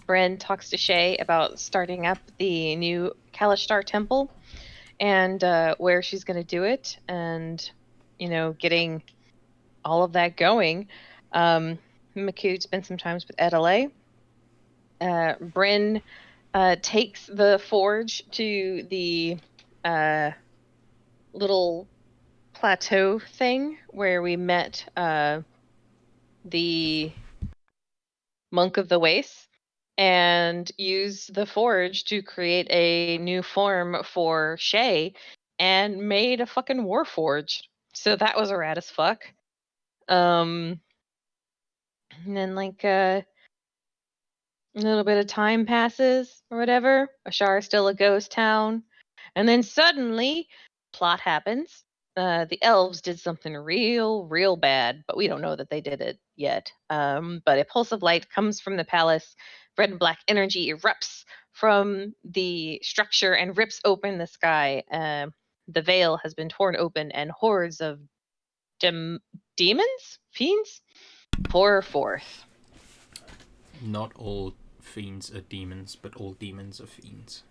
Bryn talks to Shay about starting up the new Kalishtar temple and where she's going to do it, and getting all of that going. McCune spent some time with Adelaide. Bryn takes the forge to the uh, little plateau thing where we met the Monk of the Waste and use the forge to create a new form for Shay and made a fucking war forge. So that was rad as fuck. And then a little bit of time passes or whatever. Ashar is still a ghost town. And then suddenly, plot happens. The elves did something real, real bad, but we don't know that they did it yet. But a pulse of light comes from the palace. Red and black energy erupts from the structure and rips open the sky. The veil has been torn open, and hordes of demons? Fiends? Pour forth. Not all fiends are demons, but all demons are fiends.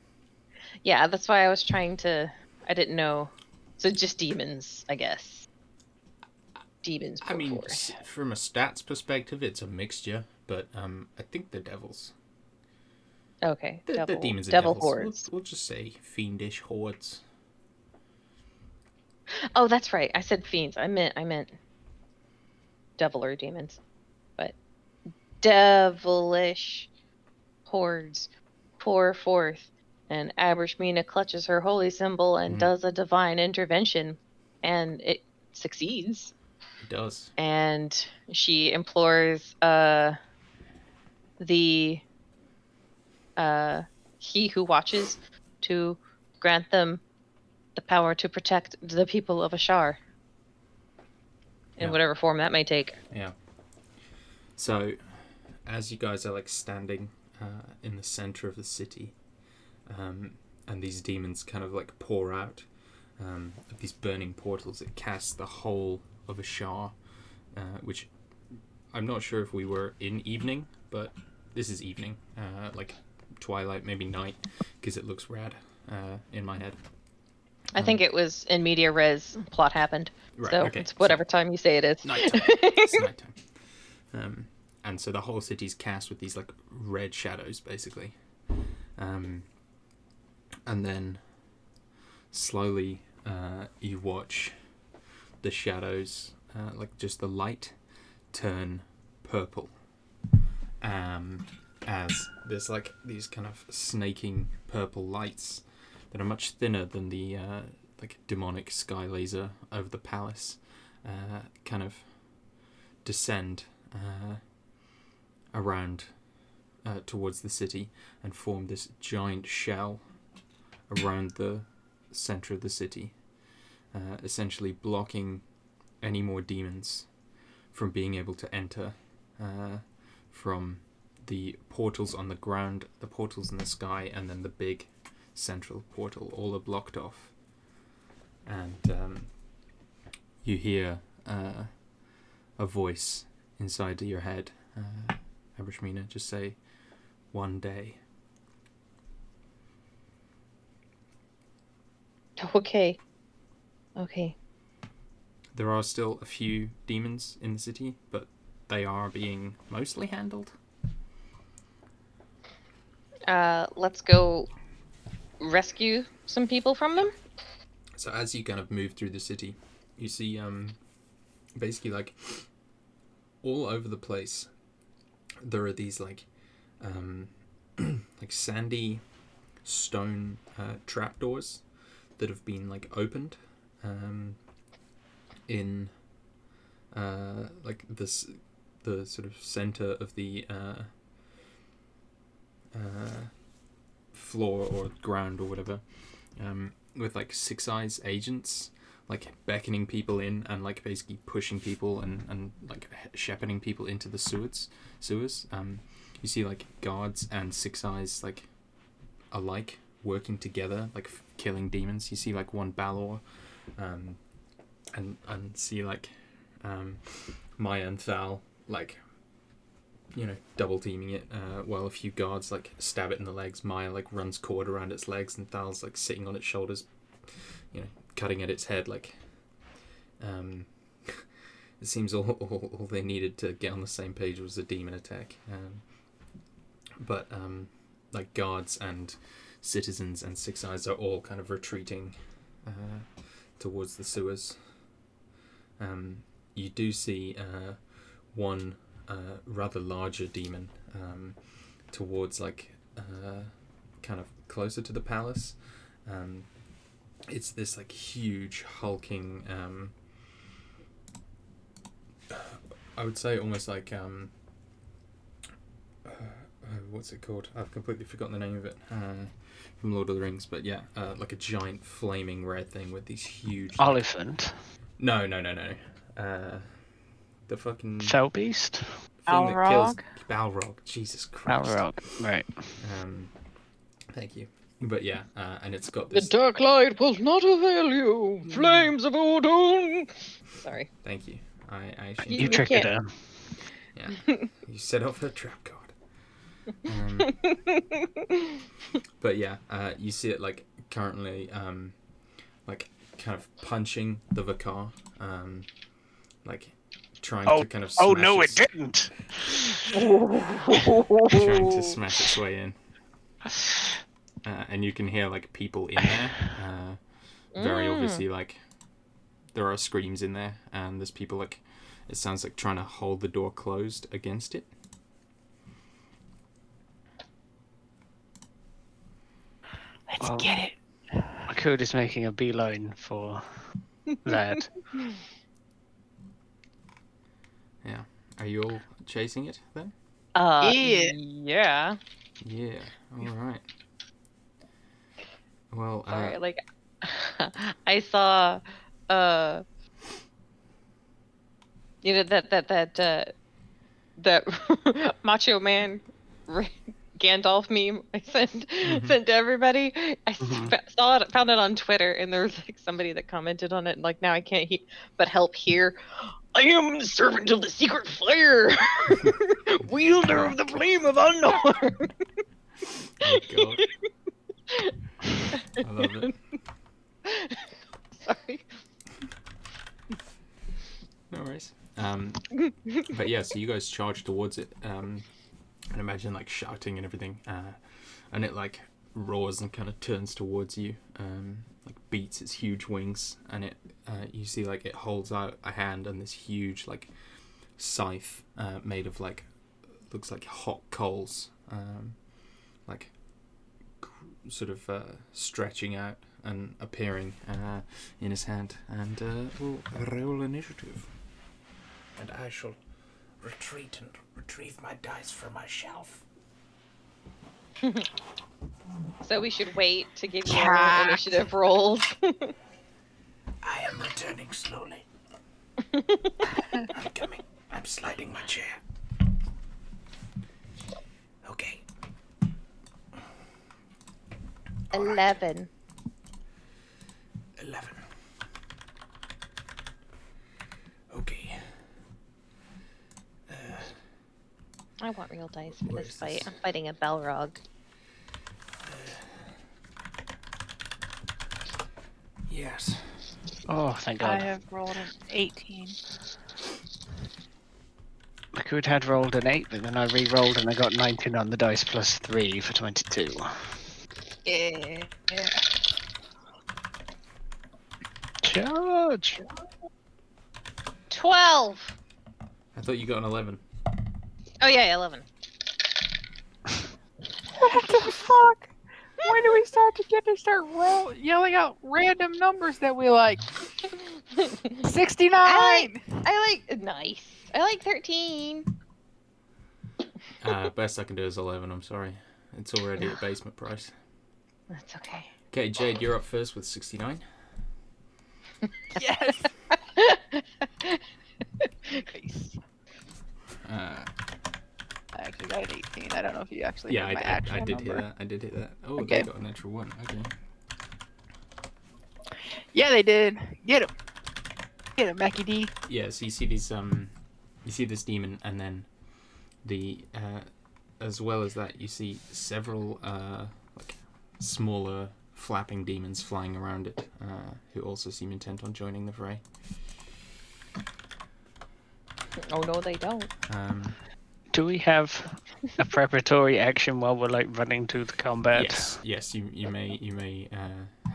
Yeah, that's why I was trying to. I didn't know. So just demons, I guess. Demons I pour mean, forth. from a stats perspective, it's a mixture, but I think they're devils. Okay, The demons are devil devils. We'll, hordes. we'll just say fiendish hordes. Oh, that's right. I said fiends. I meant devil or demons, but devilish hordes pour forth, and Abrishmina clutches her holy symbol and Mm, does a divine intervention, and it succeeds. it does. And she implores the he who watches to grant them the power to protect the people of Ashar in Yeah, whatever form that may take. yeah. So, as you guys are like standing in the center of the city, um, and these demons kind of like pour out of these burning portals, it casts the whole of Ashar, which I'm not sure if we were in evening, but this is evening, like twilight, maybe night, because it looks rad in my head. I think it was in media res plot happened. Right. So Okay. it's So whatever time you say it is. nighttime. It's nighttime. Um, and so the whole city's cast with these like red shadows, basically. Um, and then slowly you watch the shadows, like just the light, turn purple. As there's like these kind of snaking purple lights that are much thinner than the like demonic sky laser over the palace, kind of descend around towards the city and form this giant shell around the center of the city, essentially blocking any more demons from being able to enter from the portals on the ground, the portals in the sky, and then the big central portal. All are blocked off. And you hear a voice inside your head, Abrishmina, just say, "One day." Okay. Okay. There are still a few demons in the city, but they are being mostly handled. Let's go rescue some people from them. So as you kind of move through the city, you see basically like all over the place there are these like like sandy stone trapdoors that have been like opened in like this the sort of center of the floor or ground or whatever, with like Six Eyes agents like beckoning people in and like basically pushing people and like shepherding people into the sewers. You see like guards and Six Eyes like alike working together, like killing demons. You see like one Balor, and see like Maya and Thal like double teaming it, while a few guards like stab it in the legs. Maya like runs cord around its legs, and Thal's like sitting on its shoulders, cutting at its head. Like, it seems all they needed to get on the same page was a demon attack. But like guards and citizens and Six Eyes are all kind of retreating towards the sewers. You do see one rather larger demon towards like kind of closer to the palace. It's this like huge hulking, I would say almost like what's it called? I've completely forgotten the name of it from Lord of the Rings. But yeah, like a giant flaming red thing with these huge Elephant. No. The fucking Fell beast. thing that kills Balrog. Balrog. Jesus Christ. Balrog. Right. Thank you. But yeah, and it's got The this. dark light will not avail you. Flames of Odin. Sorry. Thank you. I actually. You triggered her. Yeah. You set off her trap card. But yeah, you see it like currently, like kind of punching the Vicar, like trying to kind of. Oh Smash no, it its, didn't. Trying to smash its way in. And you can hear like people in there. Very obviously, like there are screams in there, and there's people like. It sounds like trying to hold the door closed against it. Let's get it. Makud is making a beeline for that. Yeah. Are you all chasing it then? Yeah. Yeah. All right. Well, Sorry, like I saw that Macho Man Gandalf meme I sent to everybody. I found it on Twitter, and there was like somebody that commented on it, and like now I can't but help hear. I am the servant of the secret fire, wielder of the flame of Unknown. Oh god. I love it. Sorry. No worries. But yeah, so you guys charge towards it, and imagine like shouting and everything, and it like roars and kind of turns towards you, like beats its huge wings, and it you see like it holds out a hand, and this huge like scythe made of like looks like hot coals, like sort of stretching out and appearing in his hand, and we'll roll initiative. And I shall retreat and retrieve my dice from my shelf. So we should wait to give you our initiative rolls. I am returning slowly. I'm coming. I'm sliding my chair. Okay. 11. 11. Okay. I want real dice for Where this is fight. this? I'm fighting a Balrog. Yes. Oh, thank I God. have rolled an 18. Makud had rolled an 8, but then I re-rolled and I got 19 on the dice plus 3 for 22. Yeah. Charge! 12! I thought you got an 11. Oh yeah, 11. What the fuck? When do we start yelling out random numbers that we like? 69! I like nice. I like 13. Best I can do is 11, I'm sorry. It's already at basement price. That's okay. Okay, Jade, you're up first with 69. Yes! Nice. I actually got an 18. I don't know if you actually Yeah, heard my I actual did number. hear that. I did hear that. Oh, Okay. they got a natural 1. Okay. Yeah, they did. Get him. Get him, Mackie D. Yeah, so you see these you see this demon, and then As well as that, you see several like smaller flapping demons flying around it, who also seem intent on joining the fray. Oh no, they don't. Do we have a preparatory action while we're like running to the combat? Yes. You may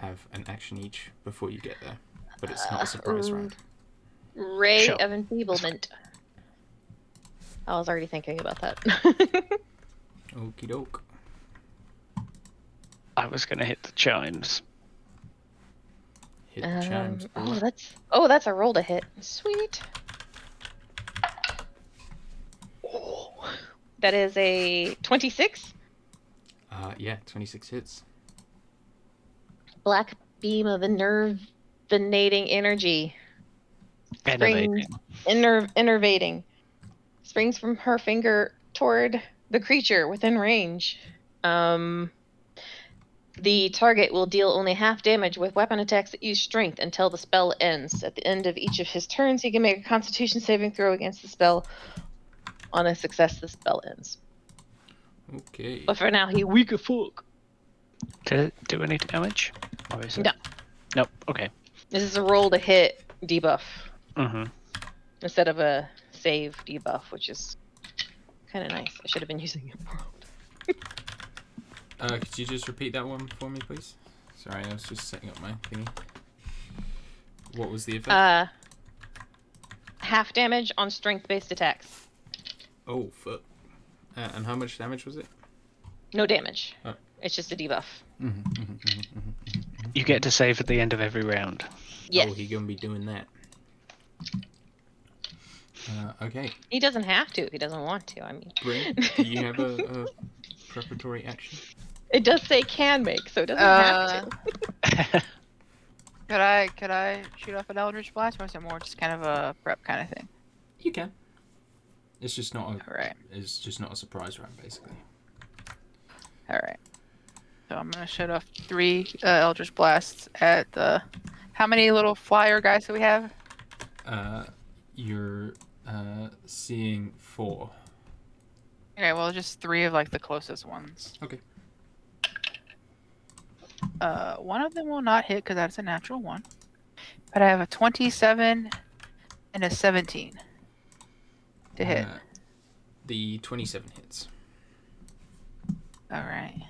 have an action each before you get there, but it's not a surprise round. Ray Sure. of Enfeeblement. I was already thinking about that. Okie doke. I was going to hit the chimes. Hit the chimes. boy. That's a roll to hit. Sweet. Oh, that is a 26. Yeah, 26 hits. Black beam of enervating energy. Innovating. Innervating. Springs from her finger toward the creature within range. The target will deal only half damage with weapon attacks that use strength until the spell ends. At the end of each of his turns, he can make a Constitution saving throw against the spell. On a success, the spell ends. Okay. But for now, he weak as fuck. Does it do any damage? Or is it? No. Nope. Okay. This is a roll to hit debuff Mm-hmm. instead of a save debuff, which is kind of nice. I should have been using it more. Could you just repeat that one for me, please? Sorry, I was just setting up my thingy. What was the effect? Half damage on strength-based attacks. Oh, fuck. And how much damage was it? No damage. Oh. It's just a debuff. You get to save at the end of every round. Yes. Oh, he gonna be doing that. Okay. He doesn't have to if he doesn't want to. I mean, Bryn, do you have a preparatory action? it does say can make, so it doesn't have to. Could I shoot off an Eldritch Blast, or is it more just kind of a prep kind of thing? You can. It's just not a. All right. It's just not a surprise round, basically. All right. So I'm gonna shoot off 3 Eldritch Blasts at the. How many little flyer guys do we have? You're seeing 4. Okay, well, just 3 of like the closest ones. Okay. One of them will not hit because that's a natural 1. But I have a 27 and a 17 to hit. The 27 hits. All right.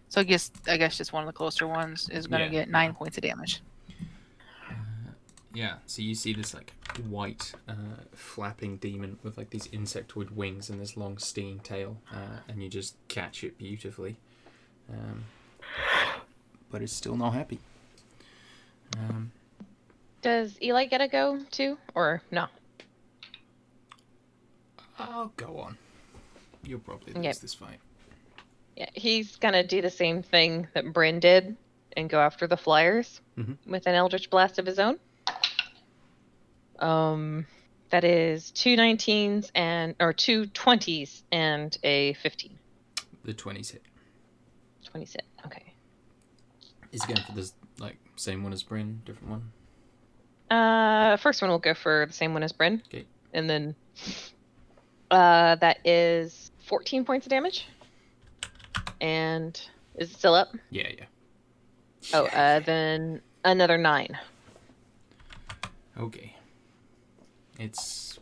So I guess just one of the closer ones is gonna get 9 points of damage. Yeah, so you see this like white flapping demon with like these insectoid wings and this long stinging tail, and you just catch it beautifully. But it's still not happy. Does Eli get a go too, or no? I'll go on. You'll probably lose Yep. this fight. Yeah, he's gonna do the same thing that Bryn did and go after the flyers with an Eldritch Blast of his own. That is 2 19s or 2 20s and a 15. The 20s hit. 20s hit. Okay. Is he going for this like same one as Bryn, different one? First one will go for the same one as Bryn. Okay. And then that is 14 points of damage. And is it still up? Yeah. Oh, then another 9. Okay. It's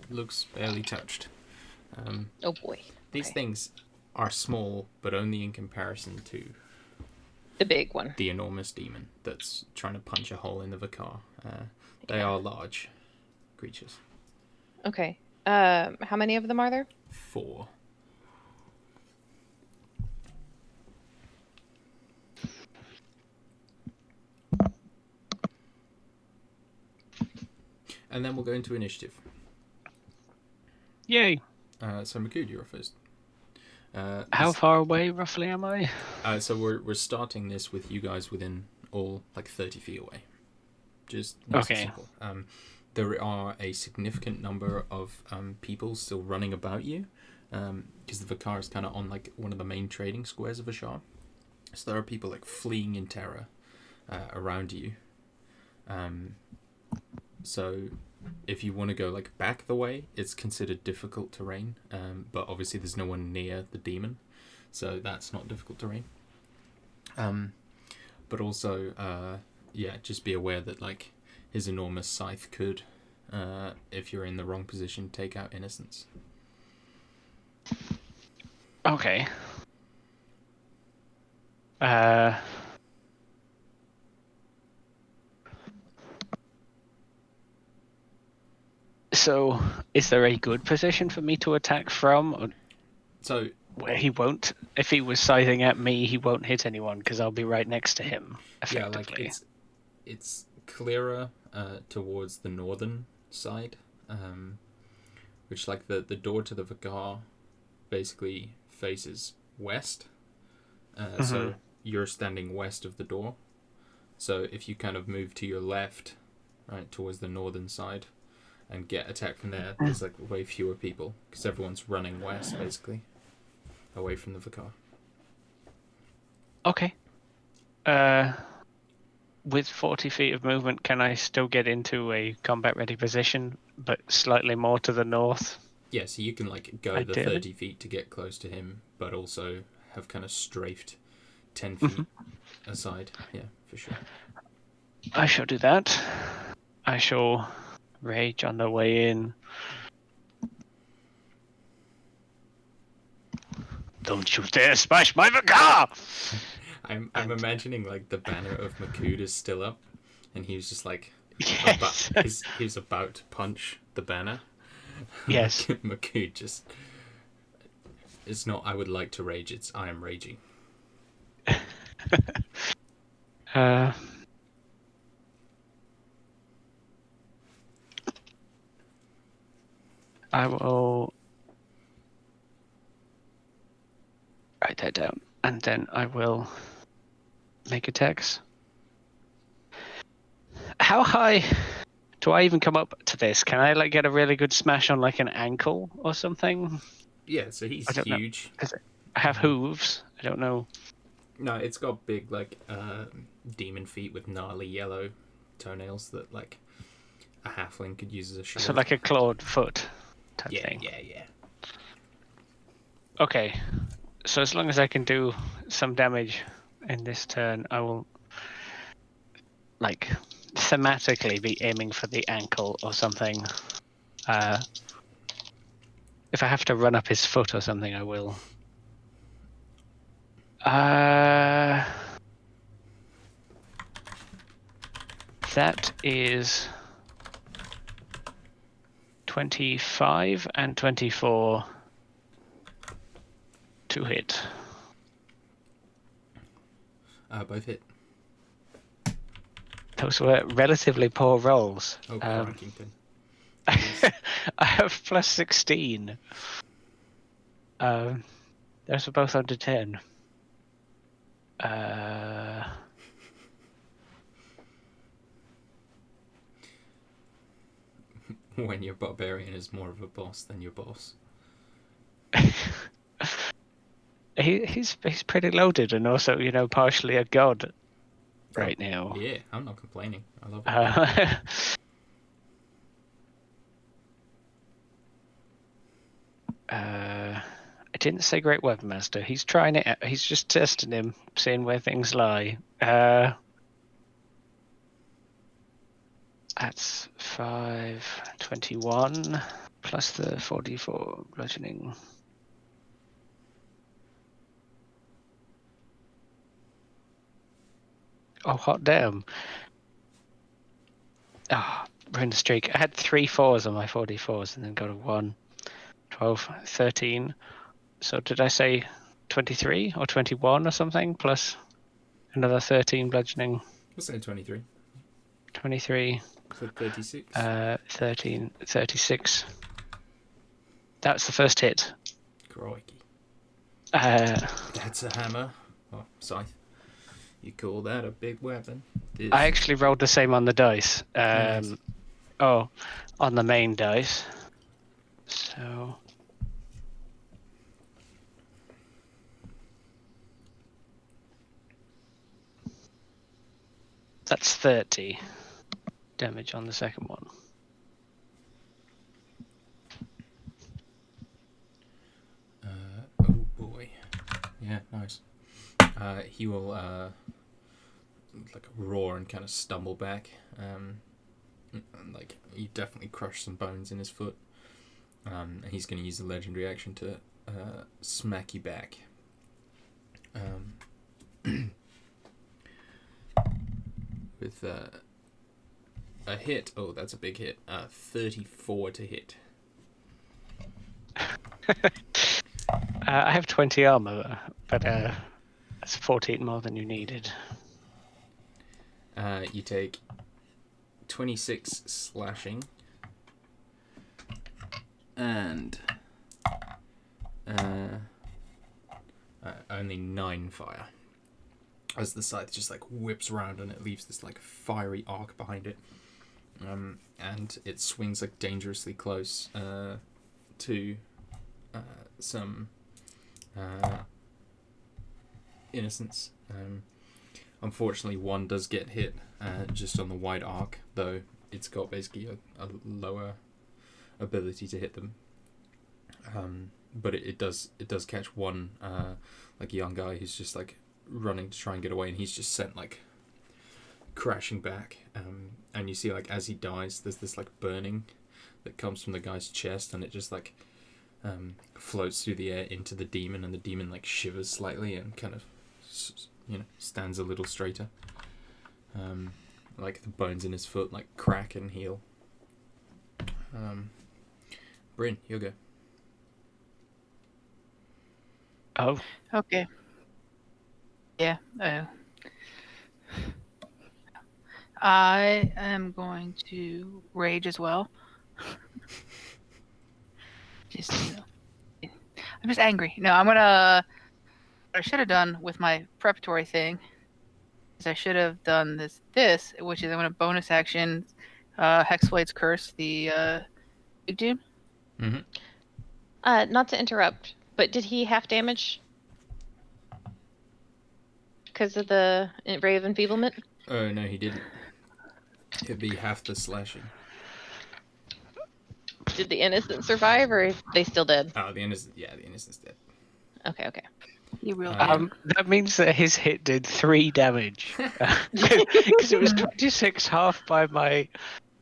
looks barely touched. Oh boy. These Okay. things are small, but only in comparison to The big one. the enormous demon that's trying to punch a hole in the Vicar. They are large creatures. Okay. How many of them are there? 4. And then we'll go into initiative. Yay! So Makud, you're first. How far away roughly am I? So we're starting this with you guys within all like 30 feet away. Just nice and simple. There are a significant number of people still running about you, because the Vicar is kind of on like one of the main trading squares of Ashar. So there are people like fleeing in terror around you. So if you want to go like back the way, it's considered difficult terrain. But obviously there's no one near the demon, so that's not difficult terrain. But also, yeah, just be aware that like his enormous scythe could, if you're in the wrong position, take out innocents. Okay. So, is there a good position for me to attack from? Or So where he won't? If he was scything at me, he won't hit anyone because I'll be right next to him, yeah, like effectively. it's clearer towards the northern side, which like the door to the Vicar basically faces west. So you're standing west of the door. So if you kind of move to your left, right, towards the northern side, and get attacked from there, there's like way fewer people because everyone's running west, basically, away from the Vicar. Okay. With 40 feet of movement, can I still get into a combat-ready position, but slightly more to the north? Yeah, so you can like go Ideally. the 30 feet to get close to him, but also have kind of strafed 10 feet aside. Yeah, for sure. I shall do that. I shall rage on the way in. Don't you dare smash my Vicar! I'm imagining like the banner of Makud is still up, and he was just like, Yes. he was about to punch the banner. Yes. Makud just, it's not I would like to rage, it's I am raging. I will write that down, and then I will make attacks. How high do I even come up to this? Can I like get a really good smash on like an ankle or something? Yeah, so he's I don't know. huge. I have hooves. I don't know. No, it's got big like demon feet with gnarly yellow toenails that like a halfling could use as a shield. So like a clawed foot type yeah, thing. yeah. Okay. So as long as I can do some damage in this turn, I will like thematically be aiming for the ankle or something. If I have to run up his foot or something, I will. That is 25 and 24 to hit. Both hit. Those were relatively poor rolls. Oh, Crankington. I have plus 16. Those are both under 10. When your barbarian is more of a boss than your boss. He's pretty loaded and also, partially a god right now. Yeah, I'm not complaining. I love it. I didn't say Great Weapon Master. He's trying it out. He's just testing him, seeing where things lie. That's 521 plus the 44 bludgeoning. Oh, hot damn. Ah, we're in the streak. I had 3 4s on my 44s and then got a 1. 12, 13. So did I say 23 or 21 or something? Plus another 13 bludgeoning. We'll say 23. 23. So 36. 13, 36. That's the first hit. Crikey. That's a hammer. Oh, scythe. You call that a big weapon? I actually rolled the same on the dice. Nice. On the main dice. So that's 30 damage on the second one. Yeah, nice. He will like roar and kind of stumble back. And, like you definitely crush some bones in his foot. And he's going to use the legendary action to smack you back. With a hit. Oh, that's a big hit. 34 to hit. I have 20 armor, but that's 14 more than you needed. You take 26 slashing and only 9 fire. As the scythe just like whips around and it leaves this like fiery arc behind it, and it swings like dangerously close to some innocents. Unfortunately, one does get hit just on the wide arc, though it's got basically a lower ability to hit them. But it does catch one like young guy who's just like running to try and get away, and he's just sent like crashing back. And you see like as he dies, there's this like burning that comes from the guy's chest, and it just like floats through the air into the demon, and the demon like shivers slightly and kind of stands a little straighter. Like the bones in his foot like crack and heal. Bryn, you'll go. Oh, Okay. Yeah. I am going to rage as well. Just, I'm just angry. No, I'm gonna. What I should have done with my preparatory thing is I should have done this, which is I'm gonna bonus action, Hexblade's Curse, the big dude. Mm-hmm. Not to interrupt, but did he half damage because of the ray of enfeeblement? Oh no, he didn't. It'd be half the slashing. Did the innocent survive, or are they still dead? Oh, the innocent's dead. Okay. You real that means that his hit did 3 damage because it was 26 half by my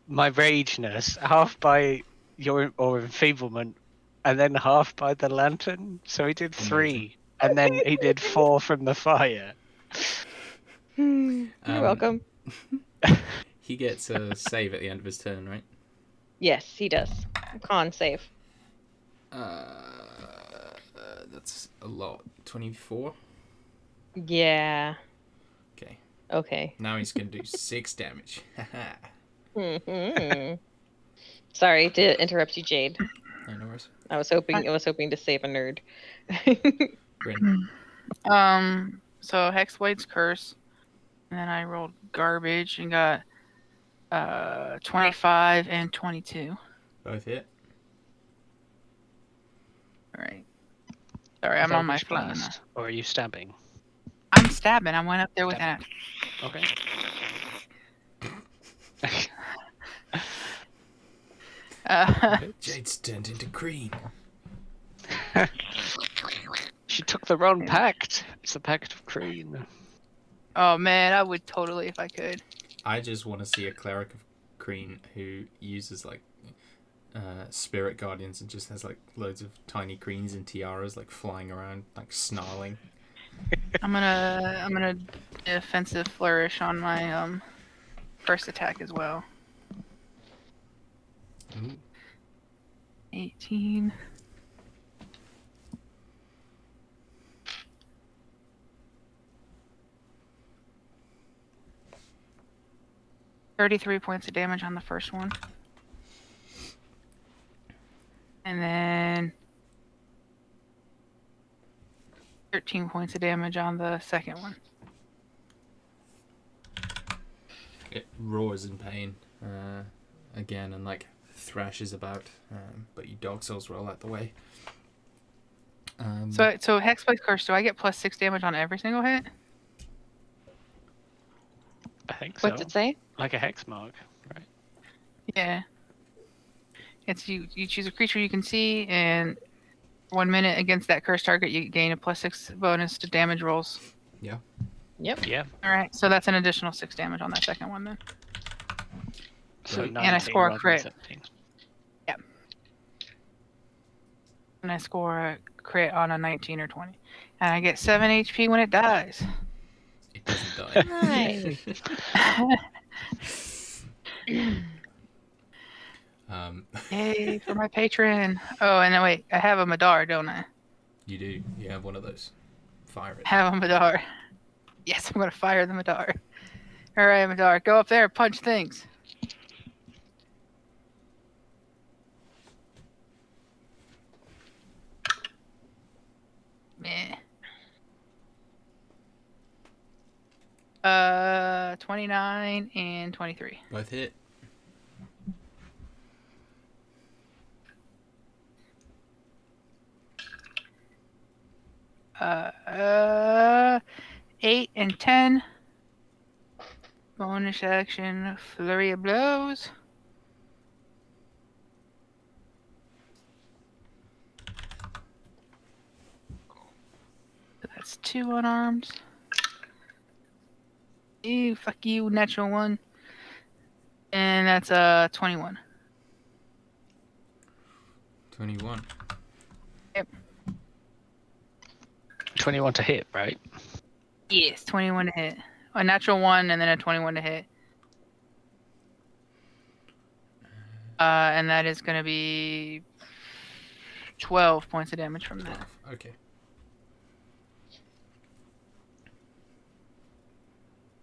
rageness, half by your enfeeblement, and then half by the lantern. So he did 3, and then he did 4 from the fire. You're welcome. He gets a save at the end of his turn, right? Yes, he does. Con save. That's a lot. 24. Yeah. Okay. Okay. Now he's gonna do 6 damage. Sorry to interrupt you, Jade. No worries. I was hoping to save a nerd. Bryn. So Hexblade's Curse, and then I rolled garbage and got 25 and 22. Both hit. All right. Sorry, I'm on my phone. Blast, or are you stabbing? I'm stabbing. I went up there with that. Okay. Jade's turned into green. She took the wrong pact. It's the pact of Kreen. Oh man, I would totally if I could. I just want to see a cleric of Kreen who uses like spirit guardians and just has like loads of tiny Kreens and tiaras like flying around like snarling. I'm gonna defensive flourish on my first attack as well. Ooh. 18. $33 points of damage on the first one. And then 13 points of damage on the second one. It roars in pain again and like thrashes about, but you Dark Souls roll out the way. So Hexblade Curse, do I get plus 6 damage on every single hit? I think so. What's it say? Like a hex mark, right? Yeah. It's you choose a creature you can see, and 1 minute against that cursed target, you gain a +6 bonus to damage rolls. Yep. Yeah. All right, so that's an additional 6 damage on that second one then. So Great. 19 And I score a rather than crit. 17. And I score a crit on a 19 or 20. And I get 7 HP when it dies. It doesn't die. Nice. Yay for my patron. Oh, and then wait, I have a Madar, don't I? You do. You have one of those. Fire it. Have a Madar. Yes, I'm gonna fire the Madar. All right, Madar, go up there, punch things. Meh. 29 and 23. Both hit. Uh, 8 and 10. Bonus action, flurry of blows. So that's 2 unarmed. Ew, fuck you, natural 1. And that's 21. 21. 21 to hit, right? Yes, 21 to hit. A natural 1 and then a 21 to hit. And that is going to be 12 points of damage from that. 12. Okay.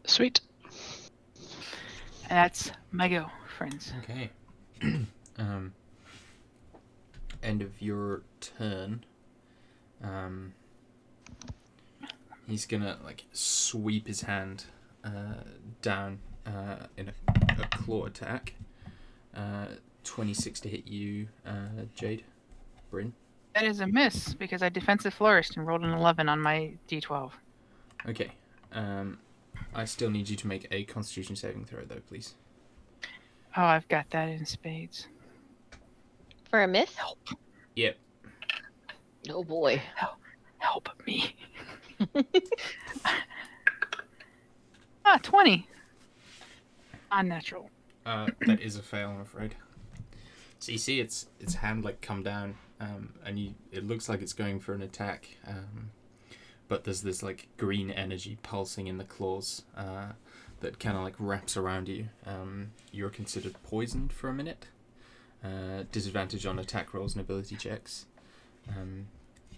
Sweet. And that's my go, friends. Okay. End of your turn. He's gonna like sweep his hand down in a claw attack. 26 to hit you, Jade. Bryn. That is a miss because I defensive flourished and rolled an 11 on my d12. Okay. I still need you to make a Constitution saving throw, though, please. Oh, I've got that in spades. For a miss? Yep. Oh boy. Help me. 20. Unnatural. That is a fail, I'm afraid. So you see its hand like come down, and it looks like it's going for an attack, but there's this like green energy pulsing in the claws that kind of like wraps around you. You're considered poisoned for a minute. Disadvantage on attack rolls and ability checks.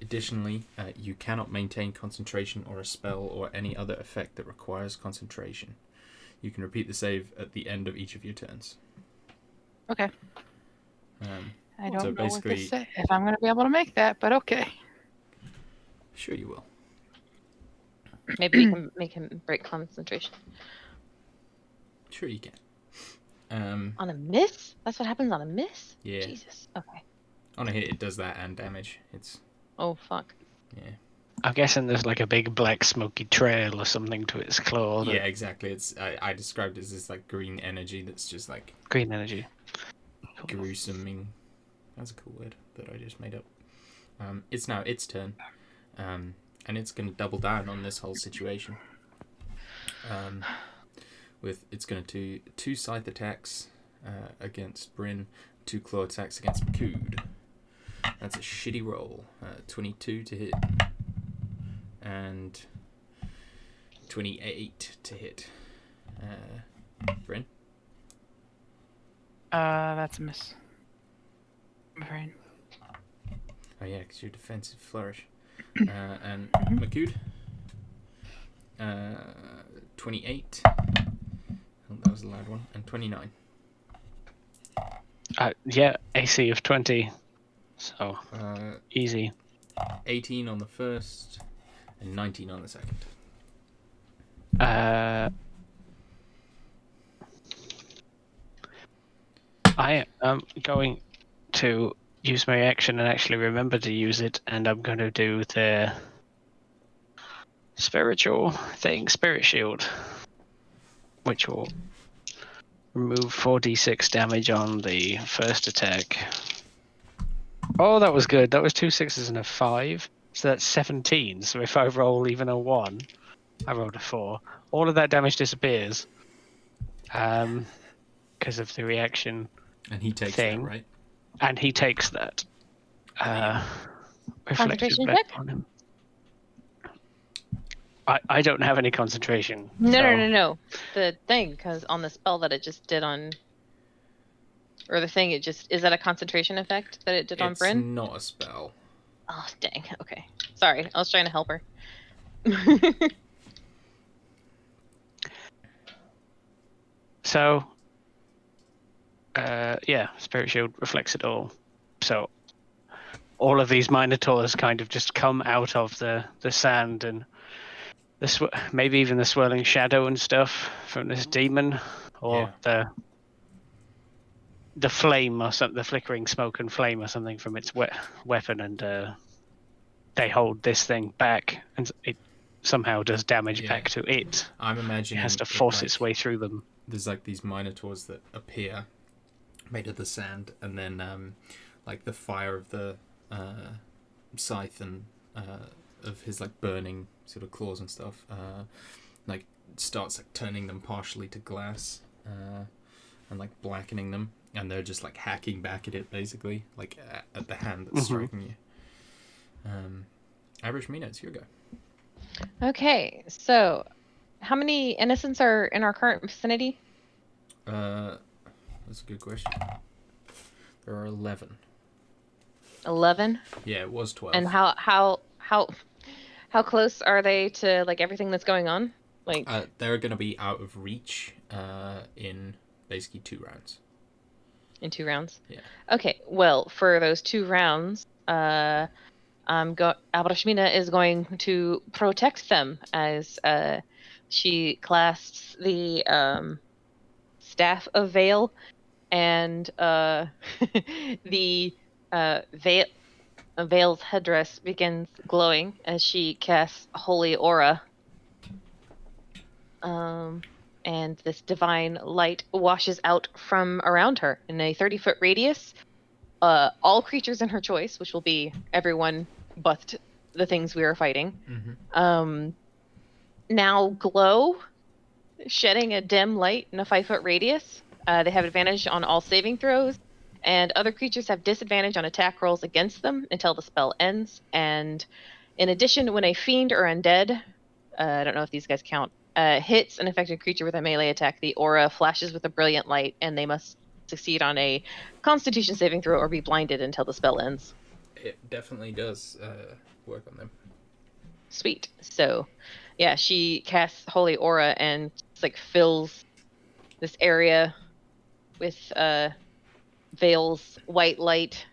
Additionally, you cannot maintain concentration or a spell or any other effect that requires concentration. You can repeat the save at the end of each of your turns. Okay. I don't so know what basically- to say, if I'm going to be able to make that, but okay. Sure you will. Maybe we can make him break concentration. Sure you can. On a miss? That's what happens on a miss? Yeah. Jesus. Okay. On a hit, it does that and damage. It's Oh, fuck. yeah. I'm guessing there's like a big black smoky trail or something to its claw. Yeah, exactly. It's I described it as this like green energy that's just like Green energy. gruesoming. That's a cool word that I just made up. It's now its turn, and it's going to double down on this whole situation. It's going to do 2 scythe attacks against Bryn, 2 claw attacks against Makood. That's a shitty roll. 22 to hit, and 28 to hit. Bryn. That's a miss. I'm afraid. Oh yeah, because you're defensive flourish. And Makood. 28. Oh, that was a loud one. And 29. Yeah, AC of 20. So, easy. 18 on the first, and 19 on the second. I am going to use my action and actually remember to use it, and I'm going to do the spiritual thing, Spirit Shield, which will remove 4d6 damage on the first attack. Oh, that was good. That was 2 6s and a 5. So that's 17. So if I roll even a 1, I rolled a 4. All of that damage disappears. Because of the reaction And he takes thing. that, right? And he takes that. Reflected Concentration bless check? on him. I don't have any concentration. No. The thing, because on the spell that it just did on, or the thing, is that a concentration effect that it did on It's Bryn? not a spell. Oh, dang. Okay. Sorry. I was trying to help her. So, Spirit Shield reflects it all. So, all of these Minotaurs kind of just come out of the sand and maybe even the swirling shadow and stuff from this demon, or the flame or something, the flickering smoke and flame or something from its weapon, and they hold this thing back, and it somehow does damage back to it. I'm imagining it has to force its way through them. There's like these Minotaurs that appear made of the sand, and then like the fire of the scythe and of his like burning sort of claws and stuff like starts like turning them partially to glass and like blackening them, and they're just like hacking back at it basically, like at the hand that's striking you. Average it's your go. Okay, so how many innocents are in our current vicinity? That's a good question. There are 11. 11? Yeah, it was 12. And how close are they to like everything that's going on? Like they're going to be out of reach in basically 2 rounds. In 2 rounds? Yeah. Okay, well, for those 2 rounds, Abrashmina is going to protect them as she clasps the staff of Veil, and the Veil's headdress begins glowing as she casts Holy Aura. And this divine light washes out from around her in a 30-foot radius. All creatures in her choice, which will be everyone but the things we are fighting, now glow, shedding a dim light in a 5-foot radius. They have advantage on all saving throws, and other creatures have disadvantage on attack rolls against them until the spell ends. And in addition, when a fiend or undead, I don't know if these guys count, hits an affected creature with a melee attack, the aura flashes with a brilliant light, and they must succeed on a Constitution saving throw or be blinded until the spell ends. It definitely does work on them. Sweet. So, yeah, she casts Holy Aura and just, like, fills this area with Veil's white light.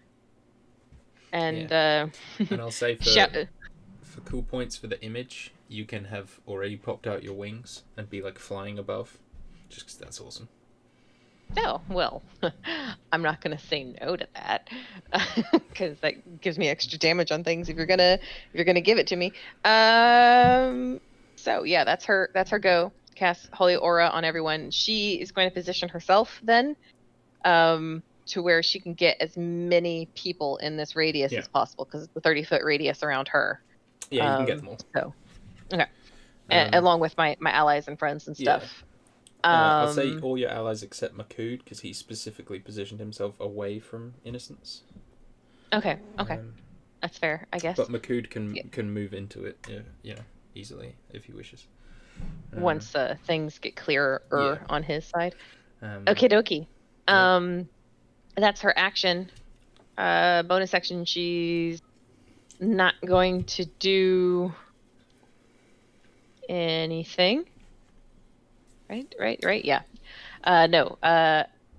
And and I'll say for cool points for the image, you can have already popped out your wings and be like flying above, just because that's awesome. Oh, well, I'm not going to say no to that, because that gives me extra damage on things if you're gonna give it to me. So yeah, that's her go. Cast Holy Aura on everyone. She is going to position herself then to where she can get as many people in this radius as possible, because it's the 30-foot radius around her. Yeah, you can get them all. So, okay. Along with my allies and friends and stuff. I'll say all your allies except Makud, because he specifically positioned himself away from innocence. Okay. That's fair, I guess. But Makud can move into it, easily if he wishes. Once things get clearer on his side. Okie dokie. That's her action. Bonus action, she's not going to do anything. Right? Yeah. No.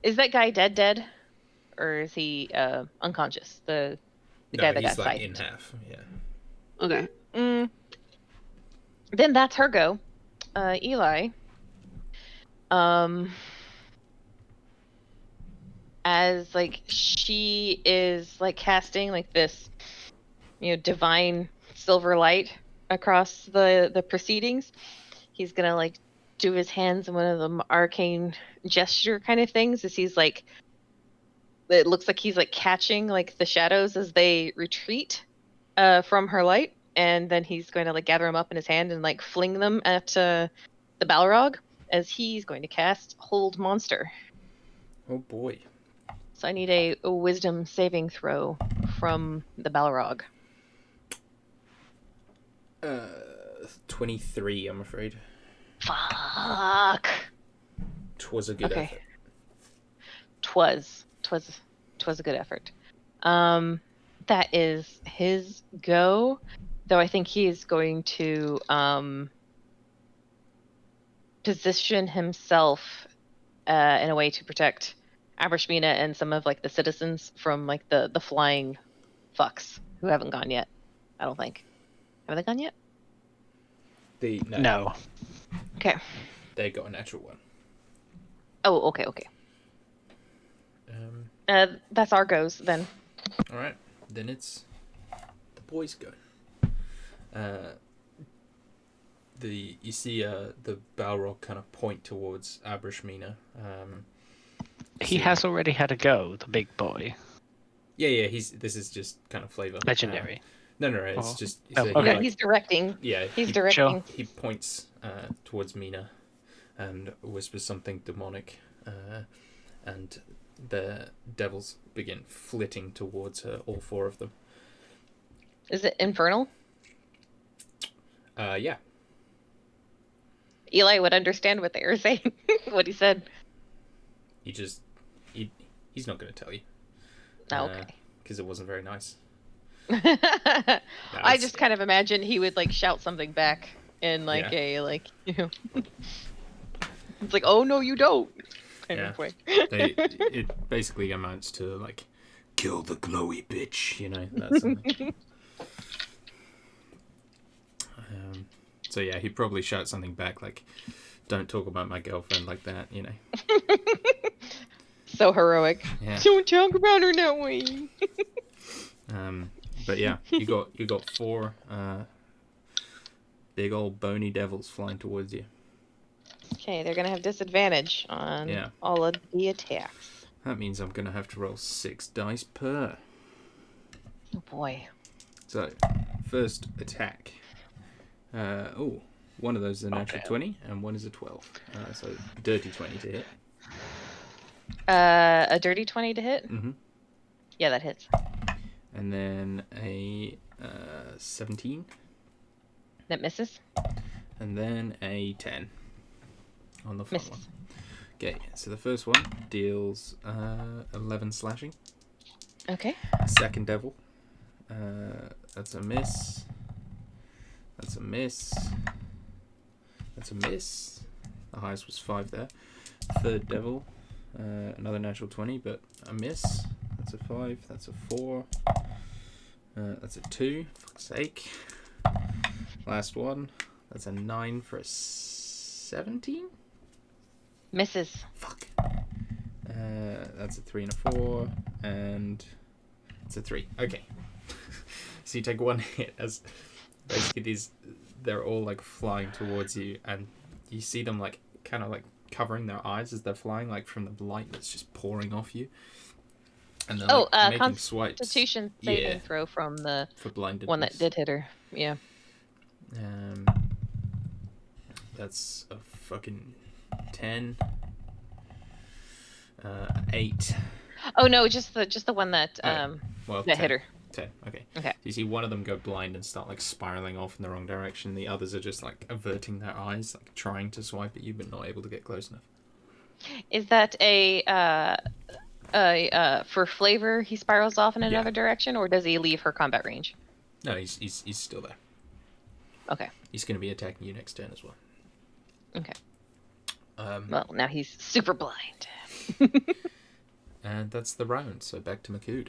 Is that guy dead? Or is he unconscious? The guy that got like scythed. in half, yeah. Okay. Then that's her go. Eli. As like she is like casting like this, divine silver light across the proceedings, he's gonna like do his hands in one of the arcane gesture kind of things as he's like it looks like he's like catching like the shadows as they retreat from her light, and then he's going to like gather them up in his hand and like fling them at the Balrog as he's going to cast Hold Monster. Oh boy. So I need a wisdom saving throw from the Balrog. 23, I'm afraid. Fuck. Twas a good effort. Twas a good effort. That is his go, though I think he is going to position himself in a way to protect Abrashmina and some of like the citizens from like the flying fucks who haven't gone yet. I don't think. Have they gone yet? No. Okay. They got a natural one. Oh, okay. That's our goes then. All right, then it's the boys' go. You see the Balrog kind of point towards Abrashmina. He has already had a go, the big boy. Yeah. This is just kind of flavor. Legendary. No. It's just. Oh, So okay. He's directing. Yeah. He's directing. He points towards Mina, and whispers something demonic, and the devils begin flitting towards her. All four of them. Is it infernal? Yeah. Eli would understand what they were saying. What he said. He's not going to tell you. Oh, okay. Because it wasn't very nice. I just kind of imagine he would like shout something back in like a like it's like, oh no you don't kind of way. It basically amounts to like, kill the glowy bitch, you know, that's something. So yeah, he'd probably shout something back like, don't talk about my girlfriend like that, you know. So heroic. Yeah. Don't talk about her that way. But yeah, you got four big old bony devils flying towards you. Okay, they're gonna have disadvantage on all of the attacks. That means I'm gonna have to roll 6 dice per. Oh boy. So, first attack. One of those is a natural 20 and one is a 12. So dirty 20 to hit. A dirty 20 to hit? Mm-hmm. Yeah, that hits. And then a 17. That misses. And then a 10 on the fun Misses. one. Okay, so the first one deals 11 slashing. Okay. Second devil. That's a miss. That's a miss. That's a miss. The highest was 5 there. Third devil. Another natural 20, but a miss. That's a 5. That's a 4. That's a 2. Fuck's sake. Last one. That's a 9 for a 17? Misses. Fuck. That's a 3 and a 4. And it's a 3. Okay. So you take one hit as basically they're all like flying towards you, and you see them like kind of like covering their eyes as they're flying, like from the light that's just pouring off you. And they're making swipes. Constitution saving throw from the for blindedness. One that did hit her. Yeah. That's a fucking 10. 8. Oh no, just the one that well, that hit her. 10. Okay. Okay. So you see one of them go blind and start like spiraling off in the wrong direction. The others are just like averting their eyes, like trying to swipe at you but not able to get close enough. Is that for flavor he spirals off in another direction, or does he leave her combat range? No, he's still there. Okay. He's going to be attacking you next turn as well. Okay. Well, now he's super blind. And that's the round. So back to Makood.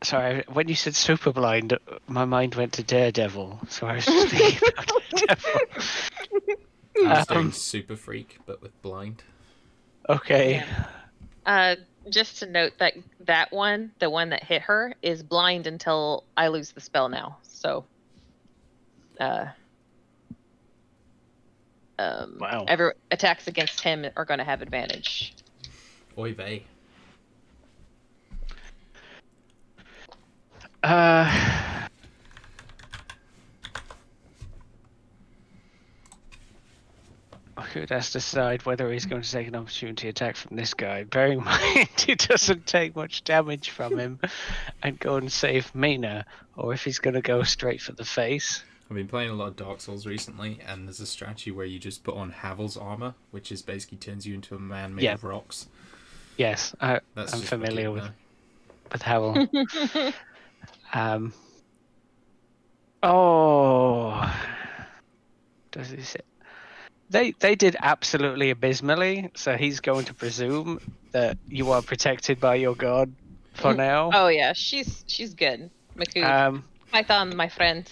Sorry, when you said super blind, my mind went to Daredevil. So I was just thinking about Daredevil. I was doing super freak, but with blind. Okay. Just to note that one, the one that hit her, is blind until I lose the spell now. So, Wow. Every attacks against him are going to have advantage. Oy vey. Who has to decide whether he's going to take an opportunity attack from this guy, bearing in mind he doesn't take much damage from him, and go and save Mina, or if he's going to go straight for the face. I've been playing a lot of Dark Souls recently, and there's a strategy where you just put on Havel's armor, which is basically turns you into a man made of rocks. Yes, I'm That's just familiar wicked, with Havel. Oh, does he say? They did absolutely abysmally, so he's going to presume that you are protected by your god for now. Oh yeah, she's good. Makud. Python, my friend.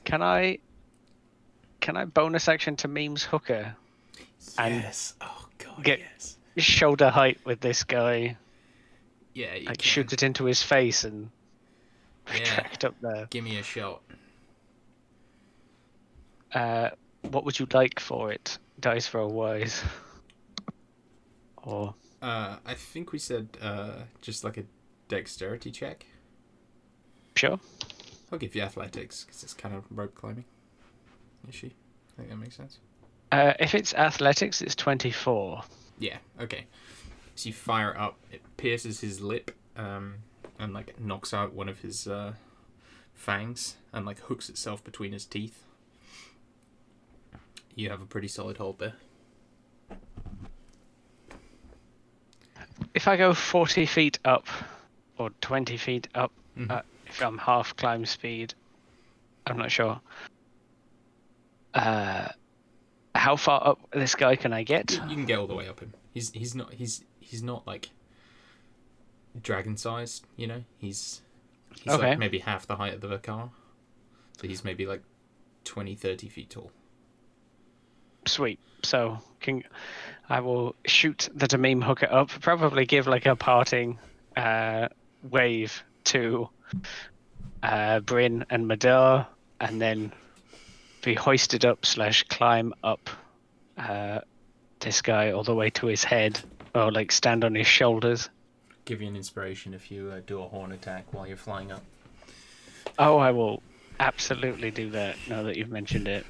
Can I bonus action to Meme's hooker? Yes. Oh god, get yes. shoulder height with this guy? Yeah, you Like can. shoot it into his face and Yeah. retract up there. Give me a shot. What would you like for it? Dice roll wise. Or I think we said just like a dexterity check. sure. I'll give you athletics because it's kind of rope climbing. Is she? I think that makes sense. If it's athletics, it's 24. Yeah. Okay. So you fire it up. It pierces his lip, and like knocks out one of his fangs, and like hooks itself between his teeth. You have a pretty solid hold there. If I go 40 feet up, or 20 feet up, if I'm half climb speed, I'm not sure. How far up this guy can I get? You can get all the way up him. He's not like dragon sized, you know. He's okay. like maybe half the height of the car. So he's maybe like 20, 30 feet tall. Sweet. So I will shoot the Dememe hooker up, probably give like a parting wave to Bryn and Madar, and then be hoisted up / climb up this guy all the way to his head, or like stand on his shoulders. Give you an inspiration if you do a horn attack while you're flying up. Oh, I will absolutely do that now that you've mentioned it.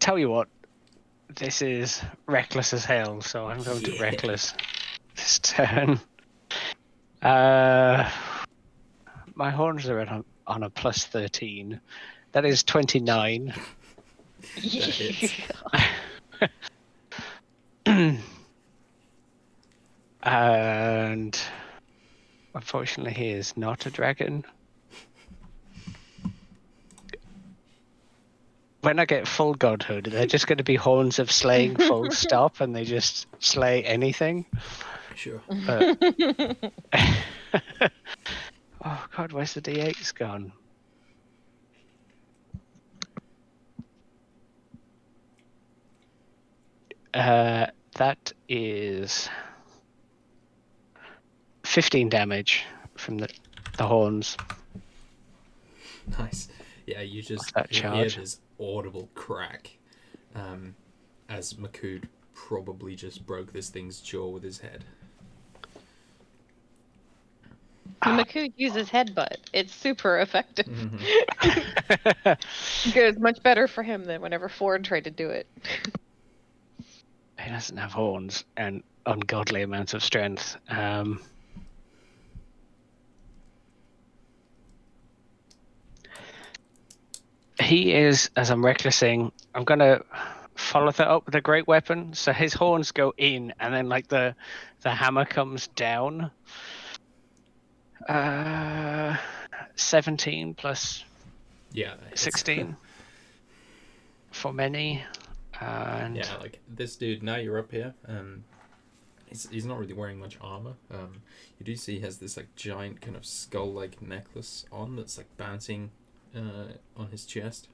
Tell you what, this is reckless as hell, so I'm going to reckless this turn. My horns are on a plus 13. That is 29. That hits. And unfortunately, he is not a dragon. When I get full godhood, they're just going to be horns of slaying full stop, and they just slay anything. Sure. Oh god, where's the D8s gone? That is 15 damage from the horns. Nice. Yeah, you just hear this audible crack as Makud probably just broke this thing's jaw with his head. Makud uses headbutt. It's super effective. It goes much better for him than whenever Ford tried to do it. He doesn't have horns and ungodly amounts of strength. He is, as I'm recklessing, I'm going to follow that up with a great weapon. So his horns go in, and then like the hammer comes down. 17 plus 16 for many. And yeah, like this dude, now you're up here. He's not really wearing much armor. You do see he has this like giant kind of skull-like necklace on that's like bouncing on his chest.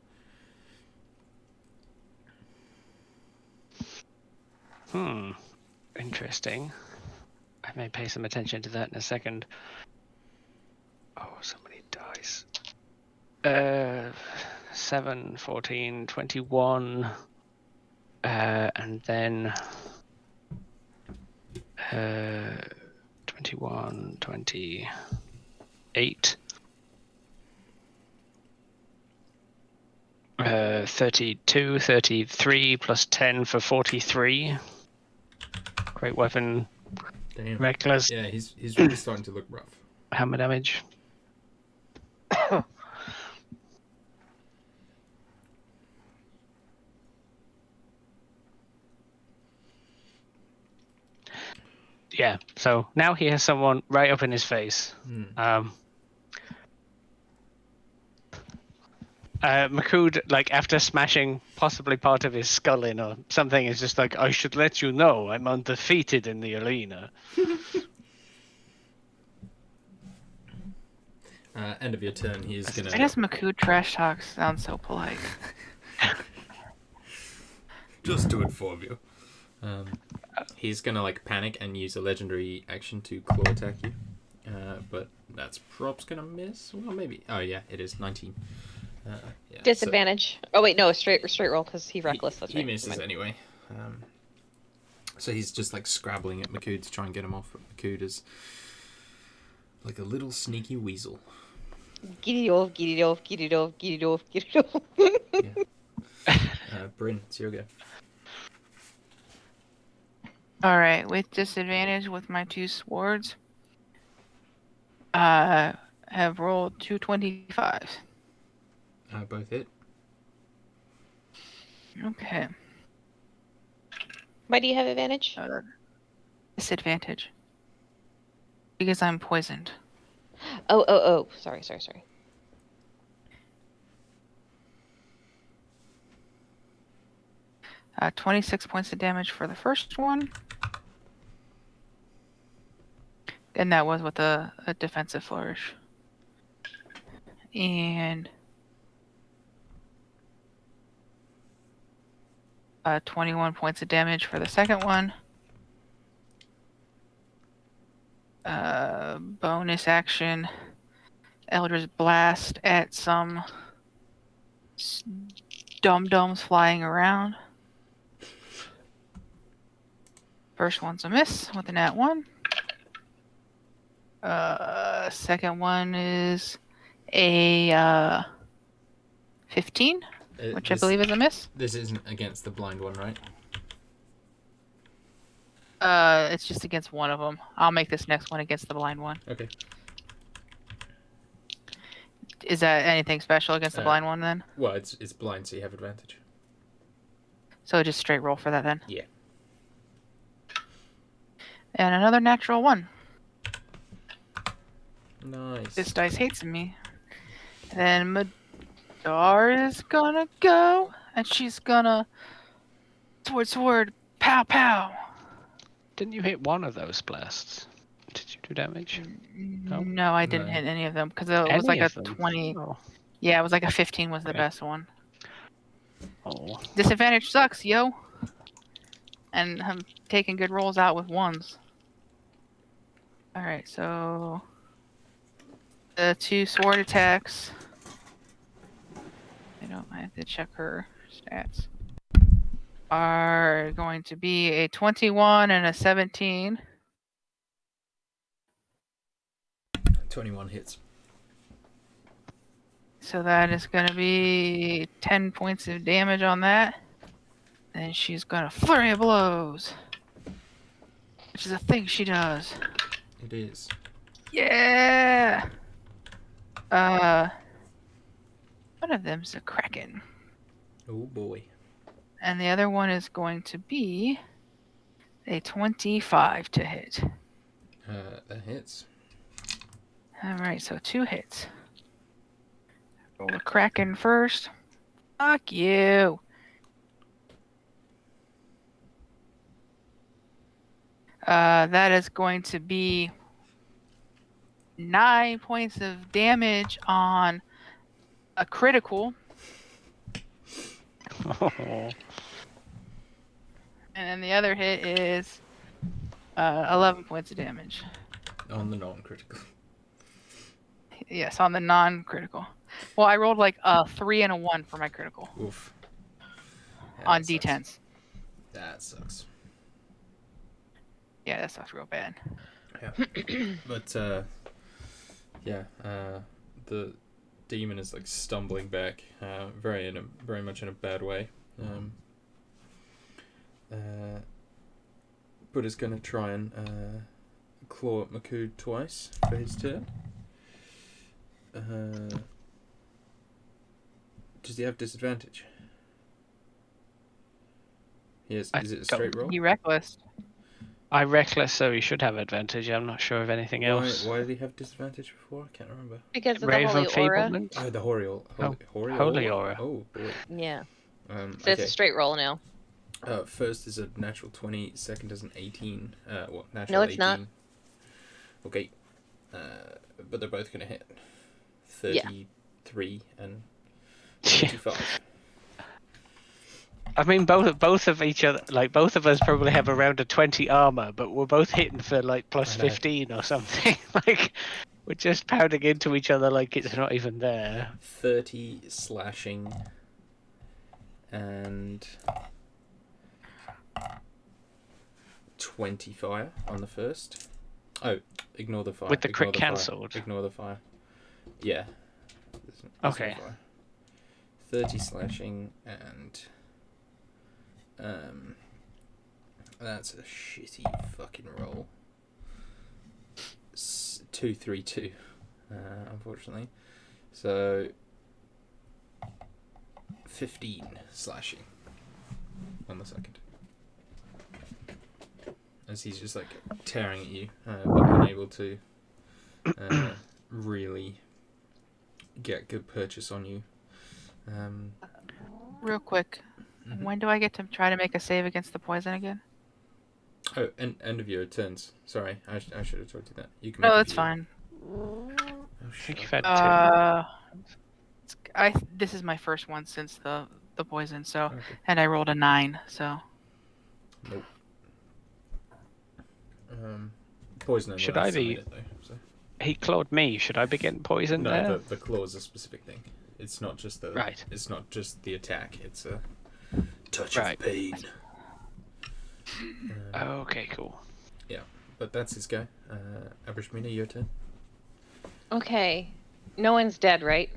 Interesting. I may pay some attention to that in a second. Oh, so many dice. 7, 14, 21, and then 21, 28, 32, 33 plus 10 for 43. Great weapon. Damn. Reckless. Yeah, he's really starting to look rough. Hammer damage. Yeah, so now he has someone right up in his face. Makud, like, after smashing possibly part of his skull in or something, is just like, I should let you know I'm undefeated in the arena. End of your turn, he's Why gonna does Makud trash talk sound so polite? just to inform you. He's gonna like panic and use a legendary action to claw attack you. But that's prob's gonna miss. Well, maybe. Oh yeah, it is 19. Yeah, Disadvantage. Oh wait, no, straight roll because he reckless. That's he right. misses anyway. So he's just like scrabbling at Makud to try and get him off. But Makud is like a little sneaky weasel. Get it off, get it off, get it off, get it off, get it off. Yeah. Bryn, it's your go. All right, with disadvantage with my 2 swords, I have rolled 225s. Both hit. Okay. Why do you have advantage? Disadvantage. Because I'm poisoned. Oh. Sorry. 26 points of damage for the first one. And that was with a defensive flourish. And 21 points of damage for the second one. Bonus action. Eldritch Blast at some dum-dums flying around. First one's a miss with a nat 1. Second one is a 15, which I believe is a miss. This isn't against the blind one, right? It's just against one of them. I'll make this next one against the blind one. Okay. Is that anything special against the blind one then? Well, it's blind, so you have advantage. So just straight roll for that then? Yeah. And another natural 1. Nice. This dice hates me. Then Madar is gonna go, and she's gonna sword, pow pow. Didn't you hit one of those blasts? Did you do damage? No, I didn't hit any of them because it was Any like a of them? 20. Oh. Yeah, it was like a 15 was the Okay. best one. Oh. Disadvantage sucks, yo. And I'm taking good rolls out with 1s. Alright, so the 2 sword attacks. I have to check her stats. Are going to be a 21 and a 17. 21 hits. So that is going to be 10 points of damage on that. Then she's going to flurry of blows. Which is a thing she does. It is. Yeah! One of them's a kraken. Oh boy. And the other one is going to be a 25 to hit. That hits. Alright, so 2 hits. Roll the kraken first. Fuck you. That is going to be 9 points of damage on a critical. Oh. And then the other hit is 11 points of damage. On the non-critical. Yes, on the non-critical. Well, I rolled like a 3 and a 1 for my critical Oof. Yeah, on that sucks. D10s. That sucks. Yeah, that sucks real bad. Yeah. But the demon is like stumbling back, very much in a bad way. But is going to try and claw at Makud twice for his turn. Does he have disadvantage? Yes. Is it a straight roll? You reckless. I reckless, so he should have advantage. I'm not sure of anything else. Why did he have disadvantage before? I can't remember. Because of the Raven holy aura. Feeblement? Oh, the holy Holy aura. Oh boy. Yeah. So Okay. it's a straight roll now. First is a natural 20. Second is an 18. Natural No, it's 18. not. Okay. But they're both gonna hit. 33 and 25. I mean, both of each other, like both of us probably have around a 20 armor, but we're both hitting for like plus I know. 15 or something. Like we're just pounding into each other like it's not even there. 30 slashing and 20 fire on the first. Oh, ignore the fire. With the Ignore crit the fire. cancelled. Ignore the fire. Yeah. There's Okay. no fire. 30 slashing and that's a shitty fucking roll. 232, unfortunately. So 15 slashing on the second. As he's just like tearing at you, but unable to really get good purchase on you. Real quick, when do I get to try to make a save against the poison again? Oh, end of your turns. Sorry, I should have told you that. You can. No, make that's it fine. Oh, I think you've shut had two. This is my first one since the poison, so Okay. and I rolled a 9, so Nope. Poison. Should I be- it, though, so. He clawed me. Should I be getting poisoned No, there? the claw is a specific thing. It's not just the. Right. It's not just the attack. It's a touch Right. of pain. Okay, cool. But that's his go. Abrishmina, your turn. Okay. No one's dead, right?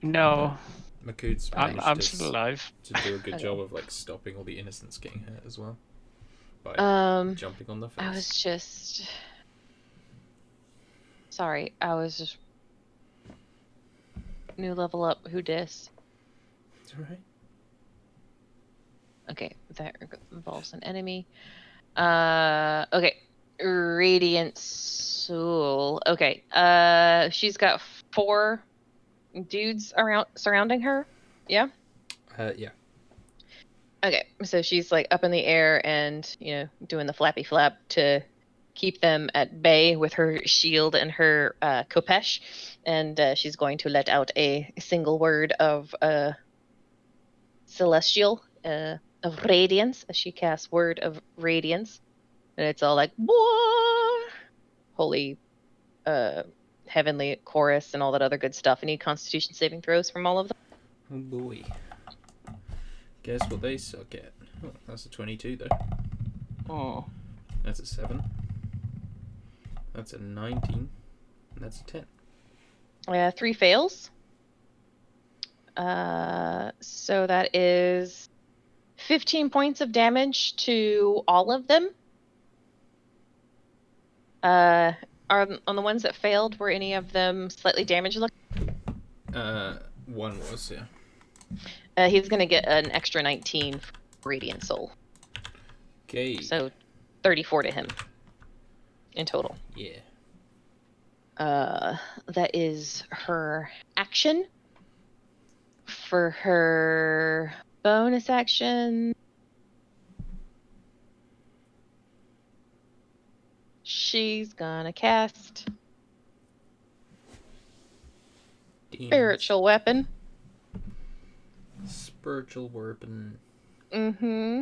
No, Makud's I'm managed still alive. to do a good Okay. job of like stopping all the innocents getting hurt as well by jumping on the face. I was just sorry. I was just new level up. Who dis? It's alright. Okay, that involves an enemy. Okay. Radiant Soul. Okay. She's got 4 dudes surrounding her. Yeah. Yeah. Okay. So she's like up in the air and doing the flappy flap to keep them at bay with her shield and her kopesh, and she's going to let out a single word of celestial of radiance as she casts word of radiance, and it's all like holy heavenly chorus and all that other good stuff. I need constitution saving throws from all of them. Oh boy. Guess what they suck at? Oh, that's a 22 though. Oh. That's a 7. That's a 19. And that's a 10. 3 fails. So that is 15 points of damage to all of them. Are on the ones that failed, were any of them slightly damaged looking? One was, yeah. He's gonna get an extra 19 for Radiant Soul. Okay. So 34 to him in total. Yeah. That is her action. For her bonus action, she's gonna cast Spiritual Weapon. Spiritual weapon. Mm-hmm.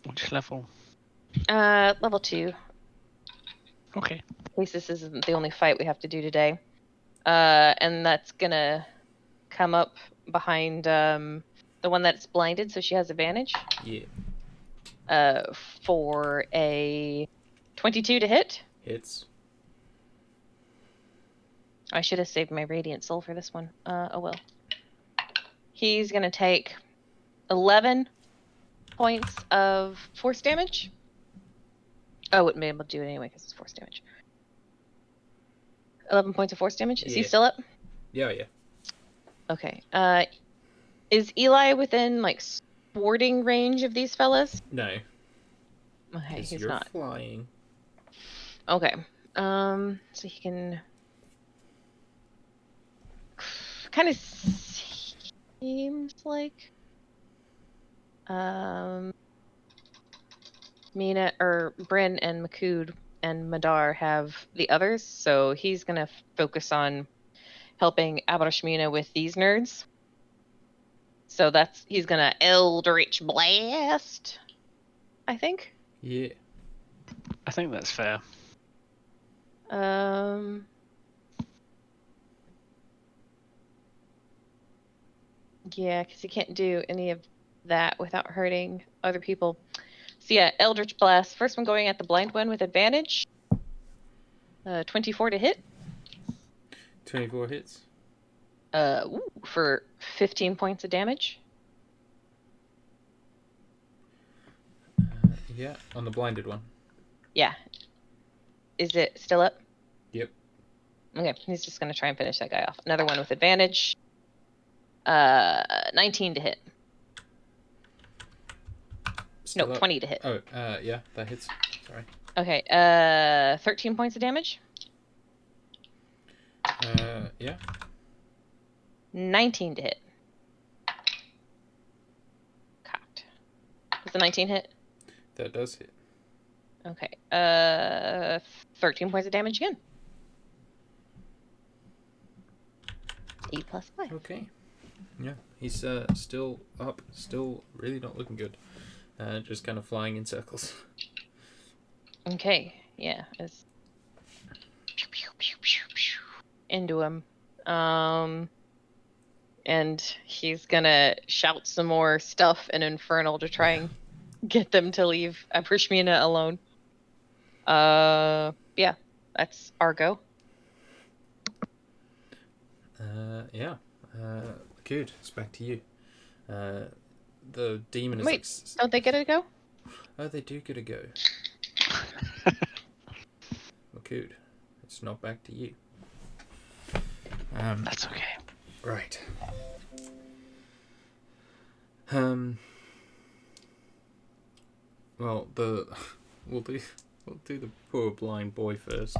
Which level? Level 2. Okay. At least this isn't the only fight we have to do today. And that's gonna come up behind the one that's blinded, so she has advantage. Yeah. For a 22 to hit. Hits. I should have saved my radiant soul for this one. Oh well. He's gonna take 11 points of force damage. I wouldn't be able to do it anyway because it's force damage. 11 points of force damage. Is he Yeah. still up? Yeah. Okay. Is Eli within like swording range of these fellas? No. Okay, 'Cause he's you're not. flying. Okay. So he can kind of seems like Mina or Bryn and Makud and Madar have the others, so he's gonna focus on helping Abarashmina with these nerds. So he's gonna Eldritch Blast, I think. Yeah. I think that's fair. Yeah, because he can't do any of that without hurting other people. So yeah, Eldritch Blast. First one going at the blind one with advantage. 24 to hit. 24 hits. For 15 points of damage. Yeah, on the blinded one. Yeah. Is it still up? Yep. Okay, he's just gonna try and finish that guy off. Another one with advantage. 19 to hit. Still No, up. 20 to hit. Oh, yeah, that hits. Sorry. Okay, 13 points of damage. Yeah. 19 to hit. Cocked. Does the 19 hit? That does hit. Okay, 13 points of damage again. 8 plus 5. Okay. Yeah, he's still up, still really not looking good. Just kind of flying in circles. Okay, yeah, it's into him. And he's gonna shout some more stuff in Infernal to try and get them to leave Aprishmina alone. Yeah, that's our go. Yeah. Good. It's back to you. The demon is Wait, don't they get a go? Oh, they do get a go. Makud, it's not back to you. That's okay. Right. Well, we'll do the poor blind boy first.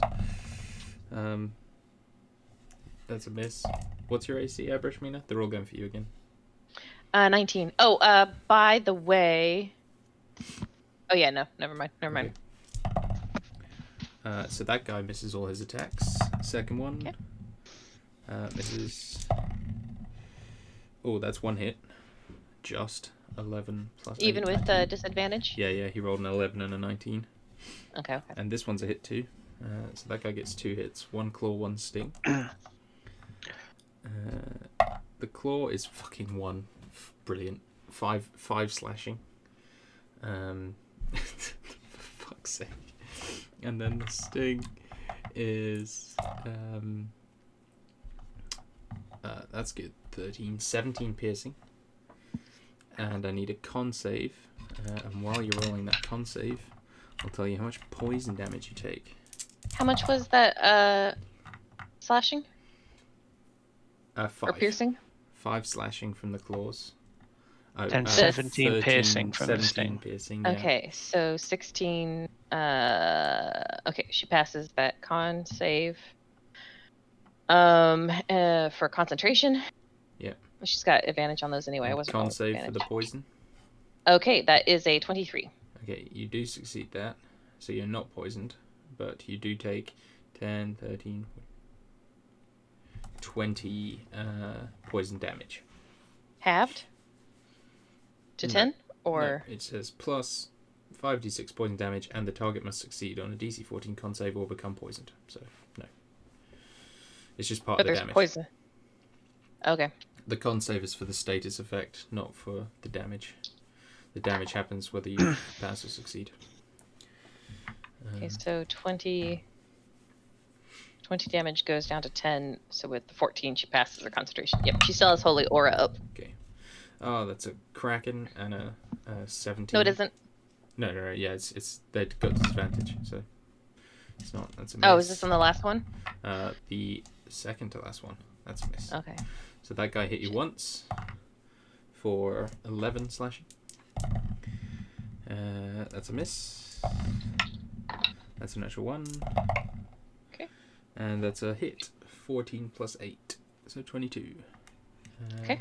That's a miss. What's your AC, Abrashmina? They're all going for you again. 19. Oh, by the way. Oh yeah, no, never mind. Okay. So that guy misses all his attacks. Second one. Yep. Misses. Oh, that's one hit. Just 11 plus 8. Even with 19. disadvantage? Yeah, he rolled an 11 and a 19. Okay. And this one's a hit too. So that guy gets 2 hits. 1 claw, 1 sting. The claw is fucking 1. Brilliant. 5 slashing. For fuck's sake. And then the sting is that's good. 13, 17 piercing. And I need a con save. And while you're rolling that con save, I'll tell you how much poison damage you take. How much was that slashing? 5. Or piercing? 5 slashing from the claws. Oh, And 17 13, piercing from the 17 sting. piercing, yeah. Okay, so 16. Okay, she passes that con save. For concentration. Yeah. She's got advantage on those anyway. I And wasn't con rolling save for advantage. the poison. Okay, that is a 23. Okay, you do succeed that. So you're not poisoned. But you do take 10, 13, 20 poison damage. Halved? To No. 10? Or. No, it says plus 5d6 poison damage, and the target must succeed on a DC 14 con save or become poisoned. So, no. It's just part But of the there's damage. poison. Okay. The con save is for the status effect, not for the damage. The damage happens whether you pass or succeed. Okay, so 20 damage goes down to 10. So with the 14, she passes her concentration. Yep, she still has Holy Aura up. Okay. Oh, that's a Kraken and a 17. No, it isn't. No. Yeah, it's they've got disadvantage, so it's not. That's a miss. Oh, is this on the last one? The second to last one. That's a miss. Okay. So that guy hit you once for 11 slashing. That's a miss. That's a natural 1. Okay. And that's a hit. 14 plus 8. So 22. Okay.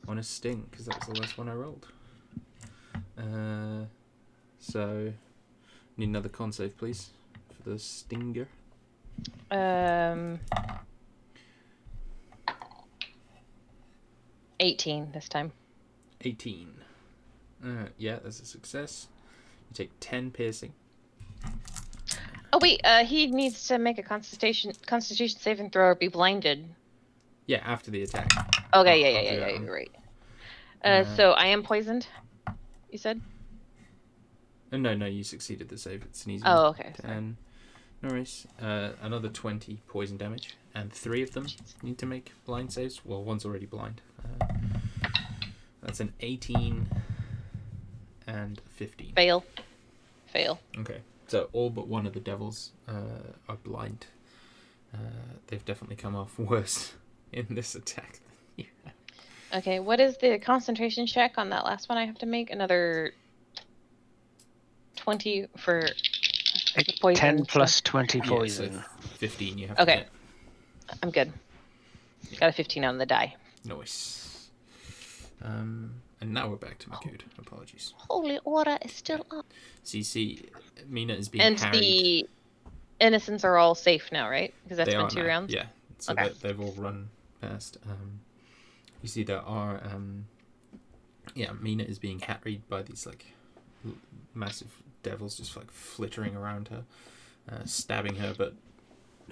On a sting, because that was the last one I rolled. So, need another con save, please, for the stinger. 18 this time. 18. Yeah, that's a success. You take 10 piercing. Oh wait, he needs to make a Constitution saving throw or be blinded. Yeah, after the attack. Okay, I'll do yeah, that you're one. right. So I am poisoned. You said? No, you succeeded the save. It's an easy Oh, one. okay. 10. No worries. Another 20 poison damage, and 3 of them need to make blind saves. Well, one's already blind. That's an 18 and 15. Fail. Okay, so all but one of the devils are blind. They've definitely come off worse in this attack than you have. Okay, what is the concentration check on that last one I have to make? Another 20 for poison. 10 plus 20 poison. Yeah, so 15 you have to Okay. get. I'm good. Got a 15 on the die. Nice. And now we're back to Makud. Apologies. Holy Aura is still up. CC, Mina is being And harried. the innocents are all safe now, right? Because that's They been are 2 now, rounds? Yeah, so Okay. they've all run past. You see there are... Mina is being harried by these like massive devils just like flittering around her, stabbing her, but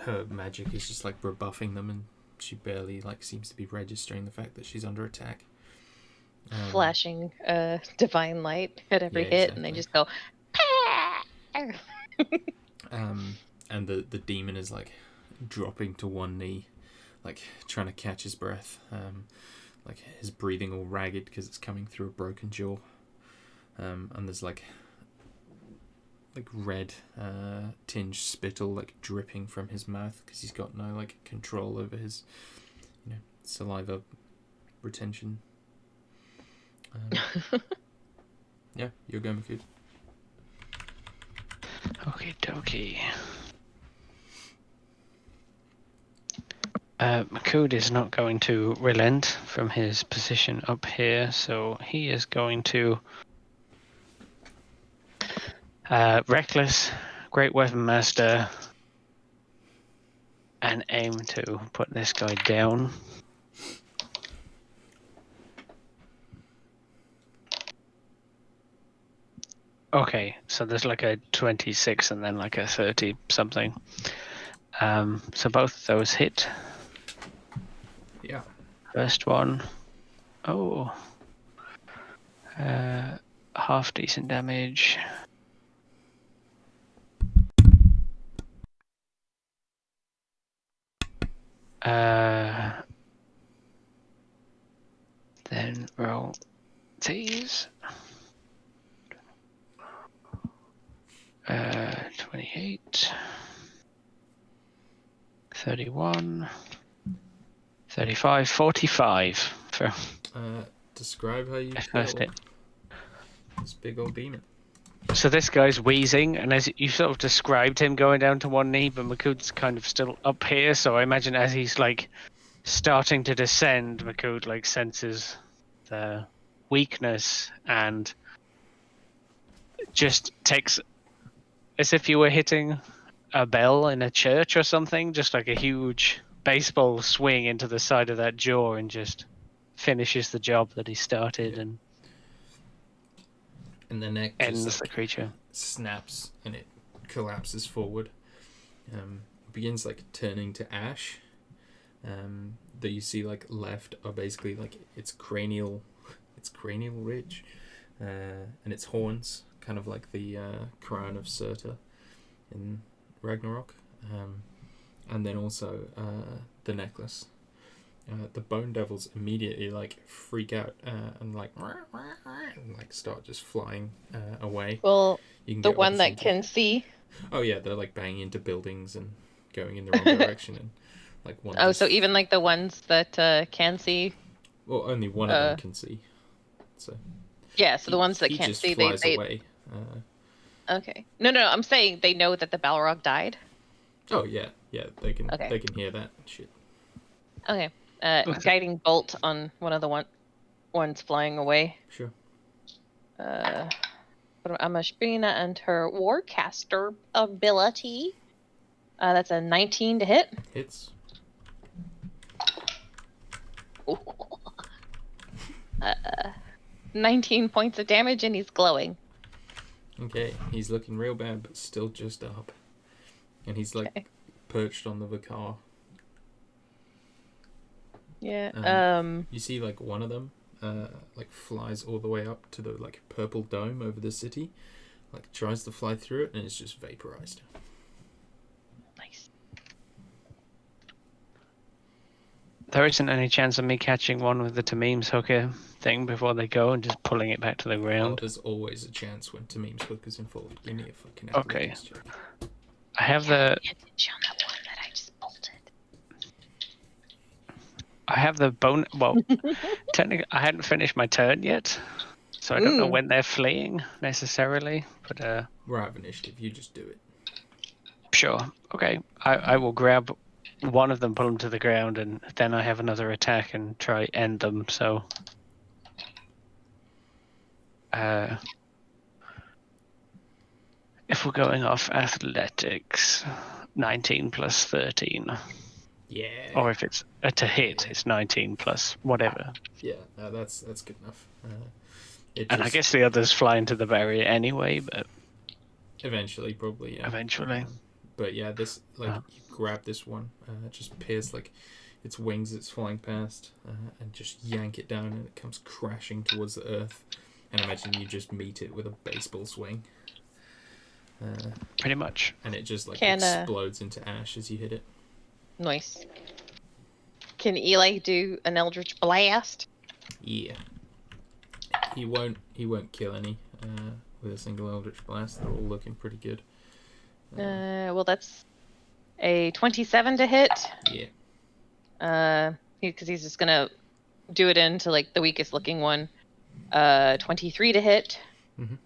her magic is just like rebuffing them, and she barely like seems to be registering the fact that she's under attack. Flashing divine light at every hit, and they just go. And the demon is like dropping to one knee, like trying to catch his breath, like his breathing all ragged because it's coming through a broken jaw, and there's like red tinged spittle like dripping from his mouth because he's got no like control over his saliva retention. Yeah, you're going good. Okie dokie. Makud is not going to relent from his position up here, so he is going to reckless, great weapon master, and aim to put this guy down. Okay, so there's like a 26 and then like a 30 something. So both those hit. Yeah. First one. Oh. Half decent damage. Then roll these. 28. 31. 35. 45 for Describe how you first kill hit. this big old demon. So this guy's wheezing, and as you sort of described him going down to one knee, but Makud's kind of still up here, so I imagine as he's like starting to descend, Makud like senses the weakness and just takes, as if you were hitting a bell in a church or something, just like a huge baseball swing into the side of that jaw and just finishes the job that he started and the neck ends just the creature. snaps and it collapses forward. Begins like turning to ash, that you see like left are basically like its cranial ridge, and its horns, kind of like the crown of Surtur in Ragnarok, and then also the necklace. The bone devils immediately like freak out and like start just flying away. Well, You can the get one that opportunity. can see. Oh yeah, they're like banging into buildings and going in the wrong direction, and like one. Oh, just so even like the ones that can see. well, only one of them can see. So yeah, so the ones that he can't just see, flies they away. Okay. No, I'm saying they know that the Balrog died. Oh yeah, they can Okay. they can hear that shit. Okay. Okay. Guiding bolt on one of the ones flying away. Sure. Amashbina and her Warcaster ability. That's a 19 to hit. Hits. 19 points of damage, and he's glowing. Okay, he's looking real bad, but still just up. And he's like Okay. perched on the Vicar. Yeah. You see like one of them like flies all the way up to the like purple dome over the city, like tries to fly through it, and it's just vaporized. Nice. There isn't any chance of me catching one with the Tamim's hooker thing before they go and just pulling it back to the Well, ground. there's always a chance when Tamim's hook is involved. Give me a fucking Okay. athletics check. I have the Advantage on that one that I just bolted. I have the bone. Well, technically, I hadn't finished my turn yet, so I don't know when they're fleeing necessarily. But We're out of initiative. You just do it. sure, okay. I will grab one of them, pull them to the ground, and then I have another attack and try end them. So, if we're going off athletics, 19 plus 13. Yeah. Or if it's to hit, it's 19 plus whatever. Yeah, that's good enough. And I guess the others fly into the barrier anyway, but eventually, probably, yeah. Eventually. But yeah, this you grab this one, just pierce like its wings it's flying past, and just yank it down, and it comes crashing towards the earth. And imagine you just meet it with a baseball swing. Pretty much. And it just explodes into ash as you hit it. Nice. Can Eli do an Eldritch Blast? Yeah. He won't kill any with a single Eldritch Blast. They're all looking pretty good. Well, that's a 27 to hit. Yeah. Because he's just gonna do it into like the weakest looking one. 23 to hit. Mhm.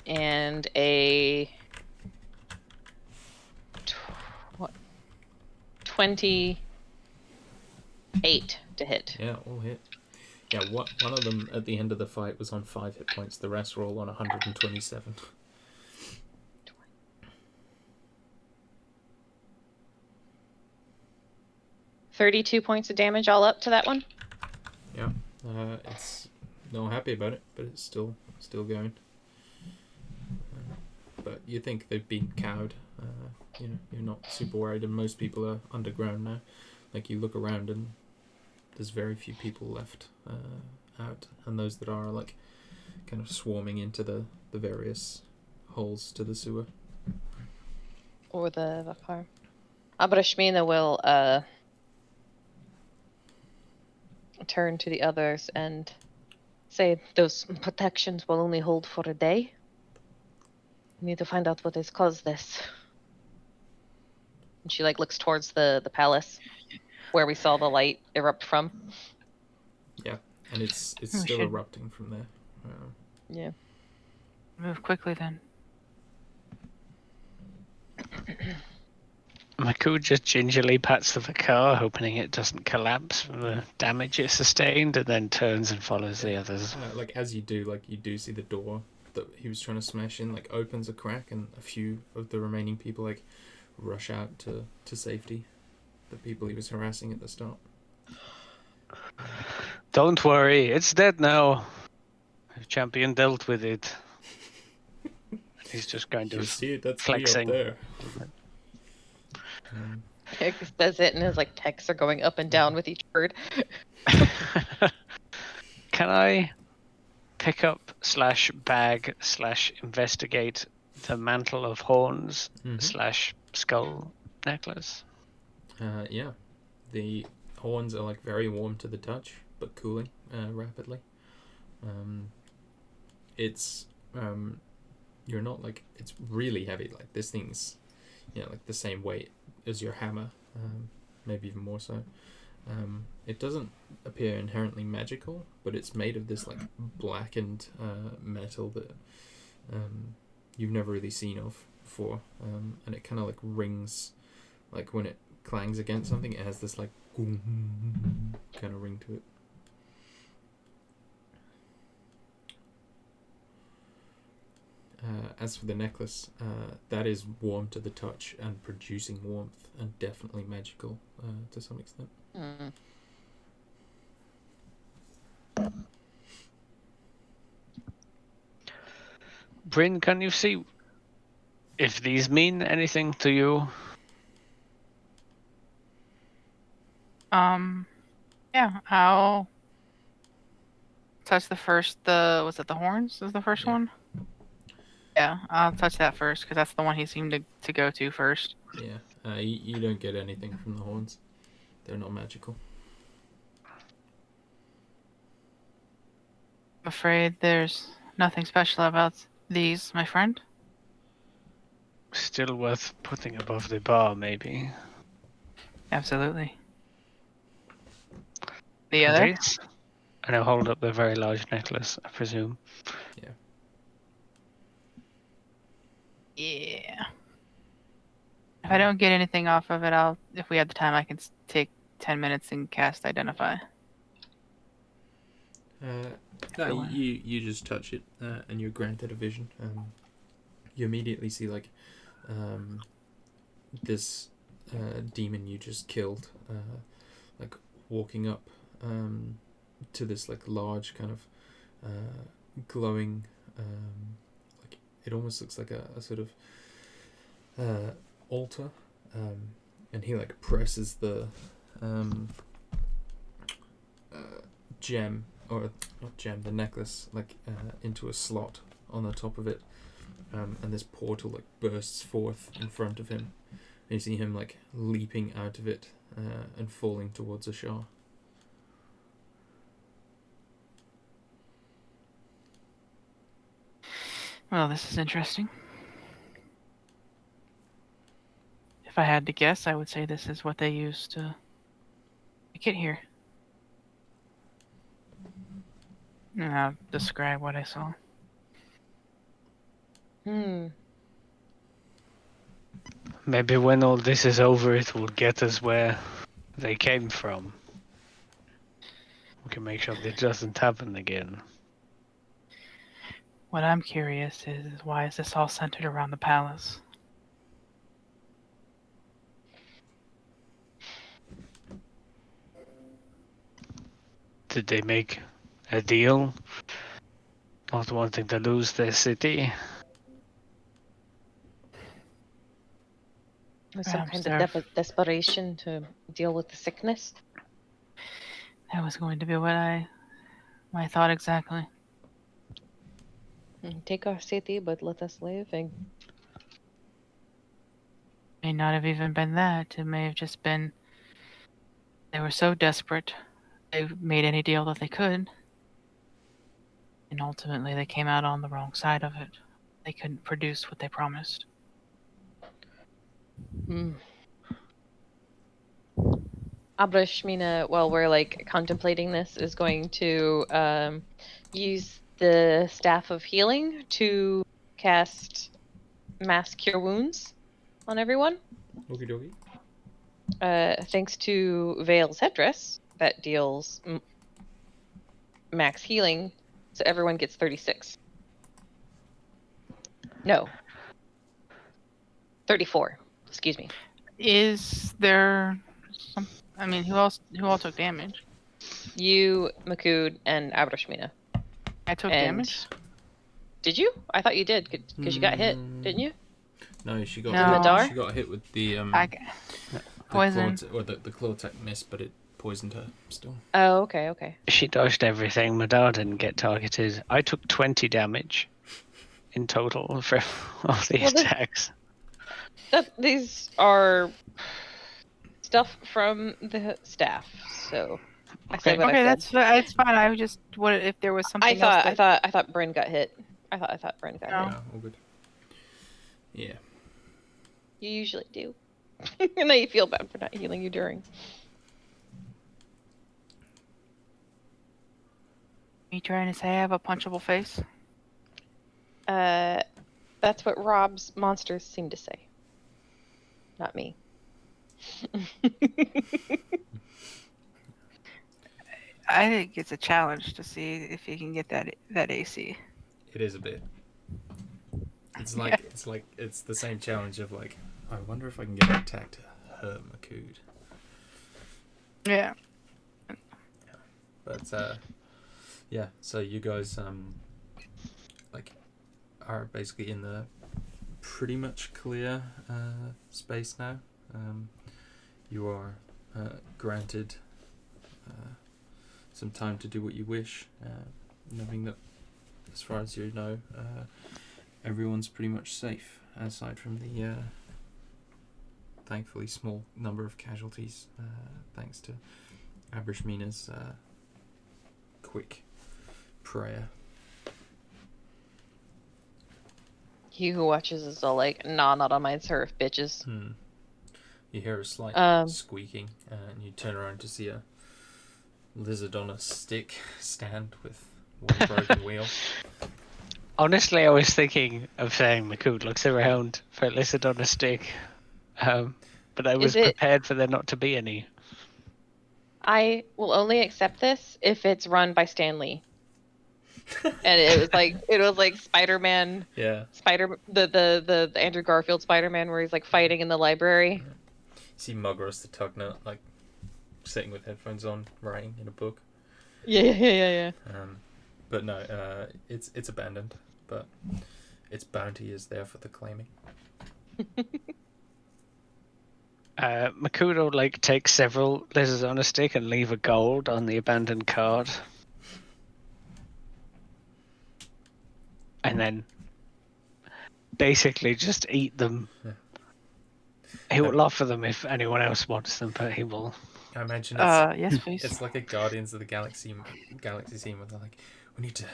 And a 28 to hit. Yeah, all hit. Yeah, one of them at the end of the fight was on 5 hit points. The rest were all on 127. 32 points of damage all up to that one. Yeah, it's not happy about it, but it's still going. But you think they've been cowed. You're not super worried, and most people are underground now. Like you look around, and there's very few people left out, and those that are like kind of swarming into the various holes to the sewer. Or the Vakar. Abrashmina will turn to the others and say those protections will only hold for a day. We need to find out what has caused this. And she looks towards the palace where we saw the light erupt from. Yeah, and it's still erupting from there. Yeah. Move quickly then. Maku just gingerly pats the car, hoping it doesn't collapse from the damage it sustained, and then turns and follows the others. As you do see the door that he was trying to smash in, opens a crack, and a few of the remaining people, rush out to safety. The people he was harassing at the start. Don't worry, it's dead now. The champion dealt with it. He's just kind of See it, that's flexing. me up there. It says it, and his like texts are going up and down with each word. Can I pick up /bag /investigate the mantle of horns /skull necklace? Yeah. The horns are like very warm to the touch, but cooling rapidly. It's you're not like, it's really heavy. Like this thing's, like the same weight as your hammer, maybe even more so. It doesn't appear inherently magical, but it's made of this like blackened metal that you've never really seen of before, and it kind of like rings, like when it clangs against something, it has this like kind of ring to it. As for the necklace, that is warm to the touch and producing warmth, and definitely magical to some extent. Bryn, can you see if these mean anything to you? Yeah, I'll touch the first. Was it the horns? Was the first one? Yeah, I'll touch that first because that's the one he seemed to go to first. Yeah, you don't get anything from the horns. They're not magical. I'm afraid there's nothing special about these, my friend. Still worth putting above the bar, maybe. Absolutely. The Are other? these? And I'll hold up the very large necklace, I presume. Yeah. If I don't get anything off of it, if we have the time, I can take 10 minutes and cast Identify. No, you just touch it, and you're granted a vision. You immediately see like this demon you just killed, like walking up to this like large kind of glowing, like it almost looks like a sort of altar, and he like presses the gem, or not gem, the necklace, like into a slot on the top of it, and this portal like bursts forth in front of him, and you see him like leaping out of it and falling towards Ashar. Well, this is interesting. If I had to guess, I would say this is what they used to get here. And I'll describe what I saw. Maybe when all this is over, it will get us where they came from. We can make sure that doesn't happen again. What I'm curious is why is this all centered around the palace? Did they make a deal? Not wanting to lose their city? Some kind of desperation to deal with the sickness. That was going to be what my thought exactly. Take our city, but let us live. And May not have even been that. It may have just been they were so desperate they made any deal that they could, and ultimately they came out on the wrong side of it. They couldn't produce what they promised. Abrashmina, while we're like contemplating this, is going to use the Staff of Healing to cast Mass Cure Wounds on everyone. Okie dokie. Thanks to Vale's headdress, that deals max healing, so everyone gets 36. No. 34. Excuse me. Is there some? I mean, who all took damage? You, Makud, and Abrashmina. I took damage. Did you? I thought you did, because you got hit, didn't you? No, she got No. hit. She got hit with the poison. The claw attack missed, but it poisoned her still. Oh, okay. She dodged everything. Madar didn't get targeted. I took 20 damage in total for all the Well, attacks. These are stuff from the staff, so I said Okay. what Okay, I said. that's fine. I was just what if there was something else that I thought Bryn got hit. I thought Bryn got No. hit. Yeah, all good. Yeah. You usually do. And then you feel bad for not healing you during. you trying to say I have a punchable face? That's what Rob's monsters seem to say. Not me. I think it's a challenge to see if you can get that AC. It is a bit. It's it's the same challenge of like, I wonder if I can get an attack to hurt Makud. Yeah. But yeah, so you guys are basically in the pretty much clear space now. You are granted some time to do what you wish, knowing that as far as you know, everyone's pretty much safe aside from the thankfully small number of casualties, thanks to Abrishmina's quick prayer. He who watches is all like, nah, not on my turf, bitches. You hear a slight squeaking, and you turn around to see a lizard on a stick stand with one broken wheel. Honestly, I was thinking of saying Makud looks around for a lizard on a stick, but I was prepared for there not to be any. I will only accept this if it's run by Stan Lee. And it was like Spider-Man. Yeah. The Andrew Garfield Spider-Man where he's like fighting in the library. You see Mugros the Tugnut like sitting with headphones on, writing in a book. Yeah. But no, it's abandoned, but its bounty is there for the claiming. Makudo like take several lizards on a stick and leave a gold on the abandoned card, and then basically just eat them. Yeah. He will offer them if anyone else wants them, but he will. I imagine Yes, please. it's like a Guardians of the Galaxy scene where they're like, we need to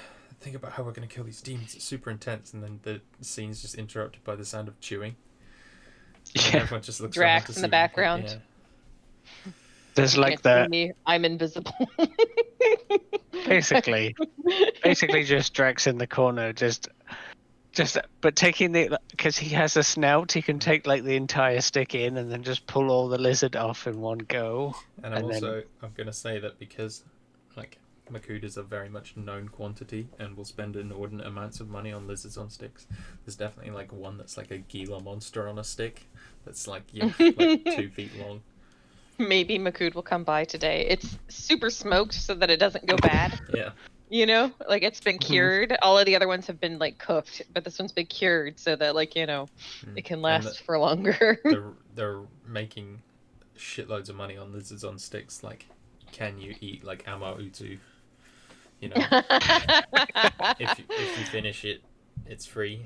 think about how we're going to kill these demons. It's super intense, and then the scene's just interrupted by the sound of chewing. And everyone just looks Drax in the background. Yeah. There's like that. I'm invisible. basically just Drax in the corner, just but taking because he has a snout, he can take like the entire stick in and then just pull all the lizard off in one go. And I'm going to say that because like Makud is a very much known quantity and will spend inordinate amounts of money on lizards on sticks. There's definitely like one that's like a Gila monster on a stick that's like 2 feet long. Maybe Makud will come by today. It's super smoked so that it doesn't go bad. Yeah. You know, like it's been cured. All of the other ones have been like cooked, but this one's been cured so that like, you know, it can last for longer. they're making shitloads of money on lizards on sticks. Like, can you eat like Ama Utu? You know, if you finish it, it's free.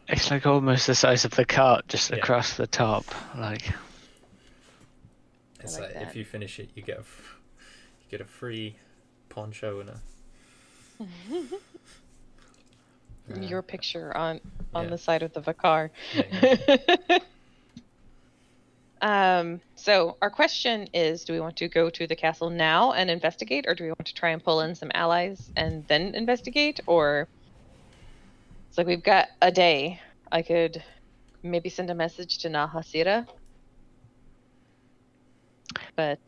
It's like almost the size of the cart, just across the top. Like, it's like if you finish it, you get a free poncho and your picture on the side of the Vakar. So our question is, do we want to go to the castle now and investigate, or do we want to try and pull in some allies and then investigate? Or it's like we've got a day. I could maybe send a message to Nahasira. But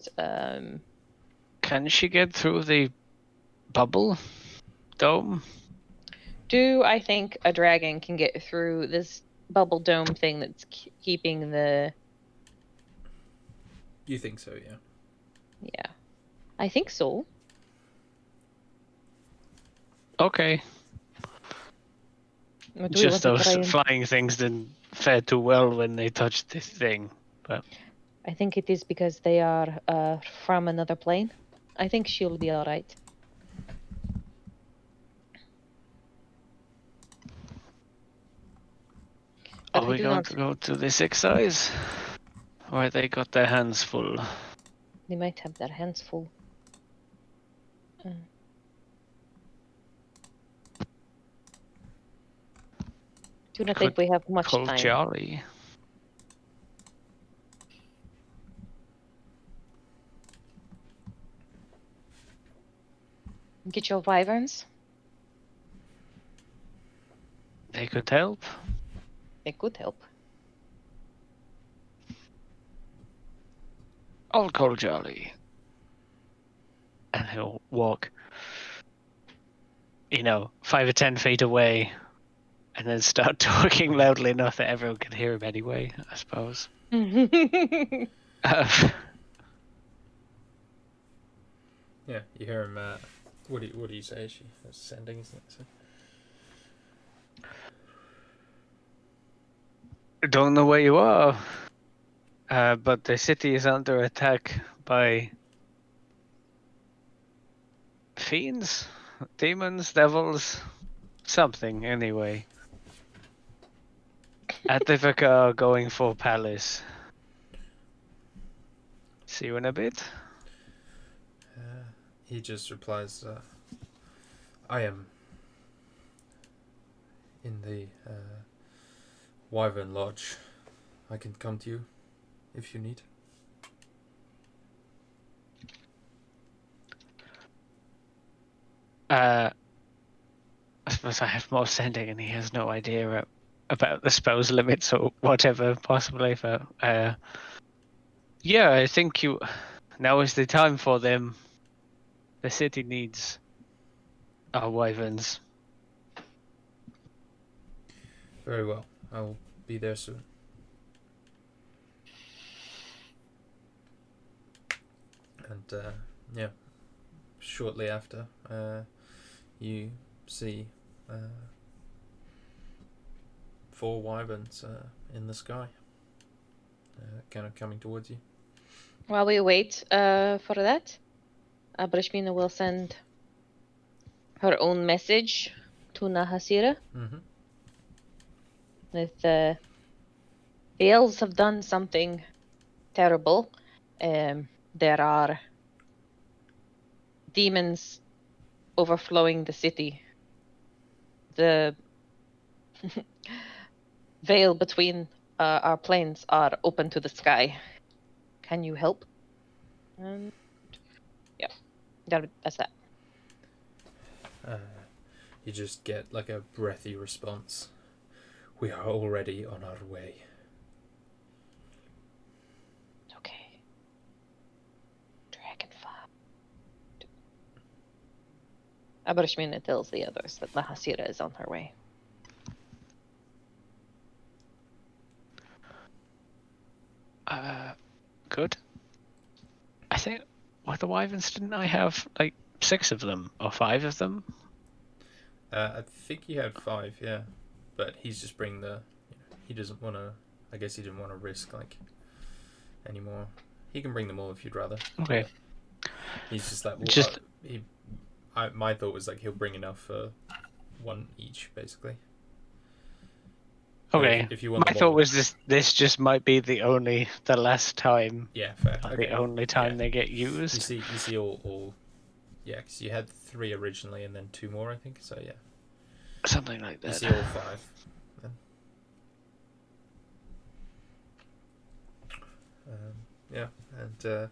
can she get through the bubble dome? Do I think a dragon can get through this bubble dome thing that's keeping the... You think so, yeah. Yeah. I think so. Okay. Just those flying things didn't fare too well when they touch this thing. But I think it is because they are from another plane. I think she'll be all right. But are I we do going not. to go to this exercise? Or they got their hands full? They might have their hands full. Do not think Could we have much Call time. Charlie. Get your wyverns. They could help. They could help. I'll call Charlie. And he'll walk, 5 or 10 feet away, and then start talking loudly enough that everyone can hear him anyway, I suppose. Yeah, you hear him. What do you say? She sending, isn't it? Don't know where you are, but the city is under attack by fiends, demons, devils, something anyway. Adivaka going for palace. See you in a bit. He just replies, I am in the Wyvern Lodge. I can come to you if you need. I suppose I have more sending and he has no idea about the spells limits or whatever, possibly. But yeah, I think now is the time for them. The city needs our wyverns. Very well. I will be there soon. And yeah, shortly after, you see 4 wyverns in the sky, kind of coming towards you. While we wait for that, Brashmina will send her own message to Nahasira. Mm-hmm. With the elves have done something terrible. There are demons overflowing the city. The veil between our planes are open to the sky. Can you help? And yeah, that's that. You just get like a breathy response. We are already on our way. Okay. Dragonfire. Abrashmina tells the others that Nahasira is on her way. Good. I think with the wyverns, didn't I have like 6 of them or 5 of them? I think he had 5, yeah, but he's just bringing the. He doesn't want to. I guess he didn't want to risk like anymore. He can bring them all if you'd rather. Okay. He's just like, well, Just my thought was like he'll bring enough for 1 each, basically. But okay. if you want My them thought all, was this just might be the last time, yeah, fair. or Okay. the only time Yeah. they get used. You see all. Yeah, because you had 3 originally and then 2 more, I think. So yeah, Something like you that. see all 5. Then. Yeah, and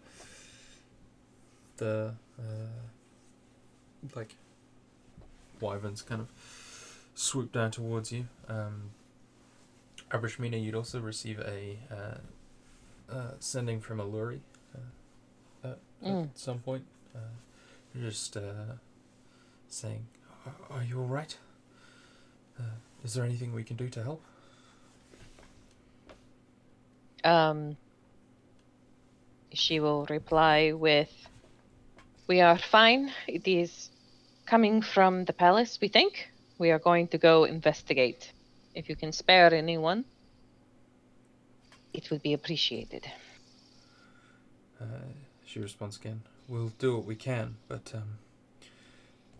the like wyverns kind of swoop down towards you. Abrashmina, you'd also receive a sending from Alluri at some point. Just saying, are you all right? Is there anything we can do to help? She will reply with, we are fine. It is coming from the palace, we think. We are going to go investigate. If you can spare anyone, it would be appreciated. She responds again. We'll do what we can, but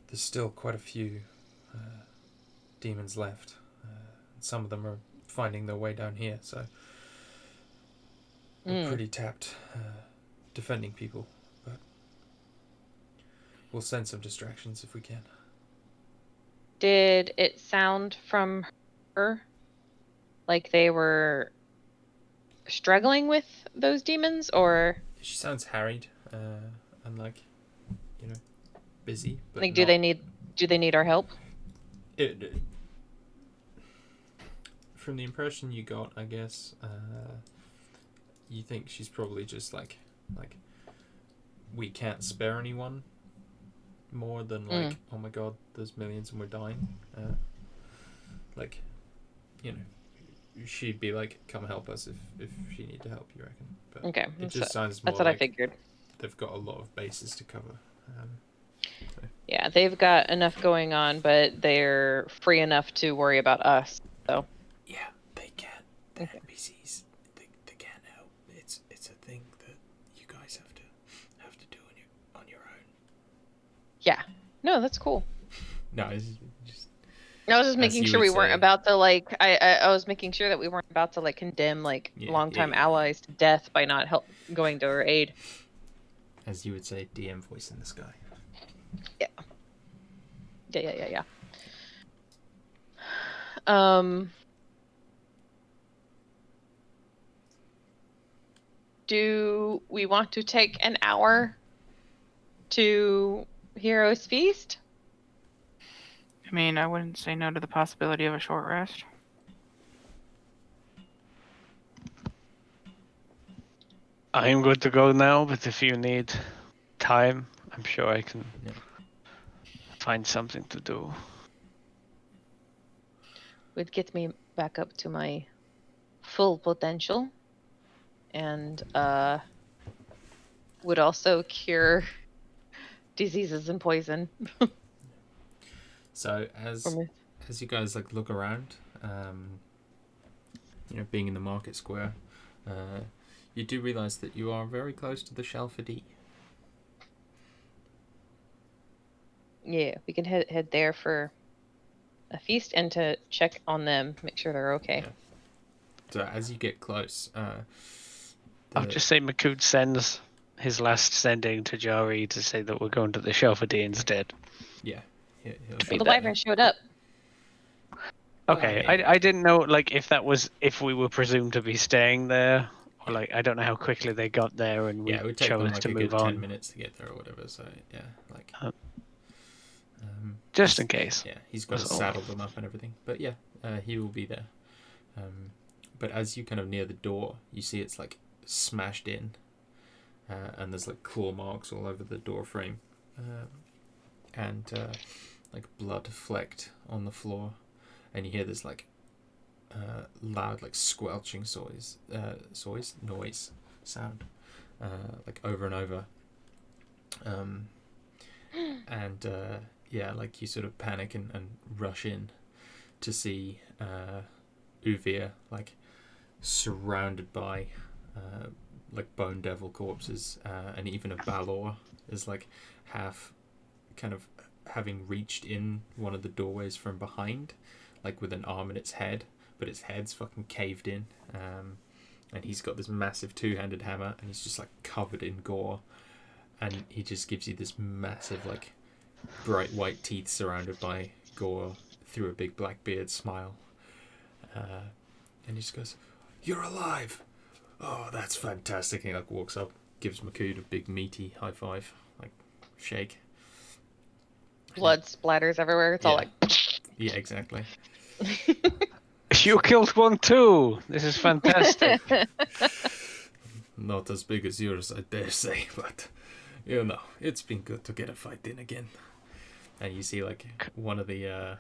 there's still quite a few demons left. Some of them are finding their way down here, so we're pretty tapped defending people, but we'll send some distractions if we can. Did it sound from her like they were struggling with those demons, or She sounds harried and like, busy, but like not... do they need our help? From the impression you got, I guess, you think she's probably just like we can't spare anyone more than like, oh my god, there's millions and we're dying. She'd be like, come help us if she need to help, you reckon? But Okay, it just sounds more that's what like I figured. they've got a lot of bases to cover. Yeah, they've got enough going on, but they're free enough to worry about us. So Yeah, they can't. The NPCs, they can't help. It's a thing that you guys have to do on your own. yeah, no, that's cool. No, it's just... I was just making sure we weren't about to like. I was making sure that we weren't about to like condemn like longtime allies to death by not going to our aid. As you would say, DM voice in the sky. Yeah. Do we want to take an hour to Heroes Feast? I mean, I wouldn't say no to the possibility of a short rest. I'm good to go now, but if you need time, I'm sure I can find something to do. Would get me back up to my full potential, and would also cure diseases and poison. So as you guys like look around, being in the market square, you do realize that you are very close to the Shalford. Yeah, we can head there for a feast and to check on them, make sure they're okay. Yeah. So as you get close, I'll just say Makud sends his last sending to Jari to say that we're going to the Shelford instead. Yeah. Well, the wyvern showed up. Okay, I didn't know like if we were presumed to be staying there, or like I don't know how quickly they got there and we it would take them chose like to a move good on. 10 minutes to get there or whatever. So yeah, like just in case. Yeah, he's got to saddle them up and everything. But yeah, he will be there. But as you kind of near the door, you see it's like smashed in, and there's like claw marks all over the door frame, and like blood flecked on the floor, and you hear this like loud like squelching noise sound, like over and over, and yeah, like you sort of panic and rush in to see Uvir like surrounded by like bone devil corpses, and even a Balor is like half kind of having reached in one of the doorways from behind, like with an arm in its head, but its head's fucking caved in, and he's got this massive two-handed hammer and he's just like covered in gore, and he just gives you this massive like bright white teeth surrounded by gore through a big black beard smile, and he just goes, "You're alive! Oh, that's fantastic!" And he like walks up, gives Makud a big meaty high five, like shake. Blood splatters everywhere. It's all like. Yeah, exactly. You killed one too. This is fantastic. Not as big as yours, I dare say, but it's been good to get a fight in again. And you see like one of the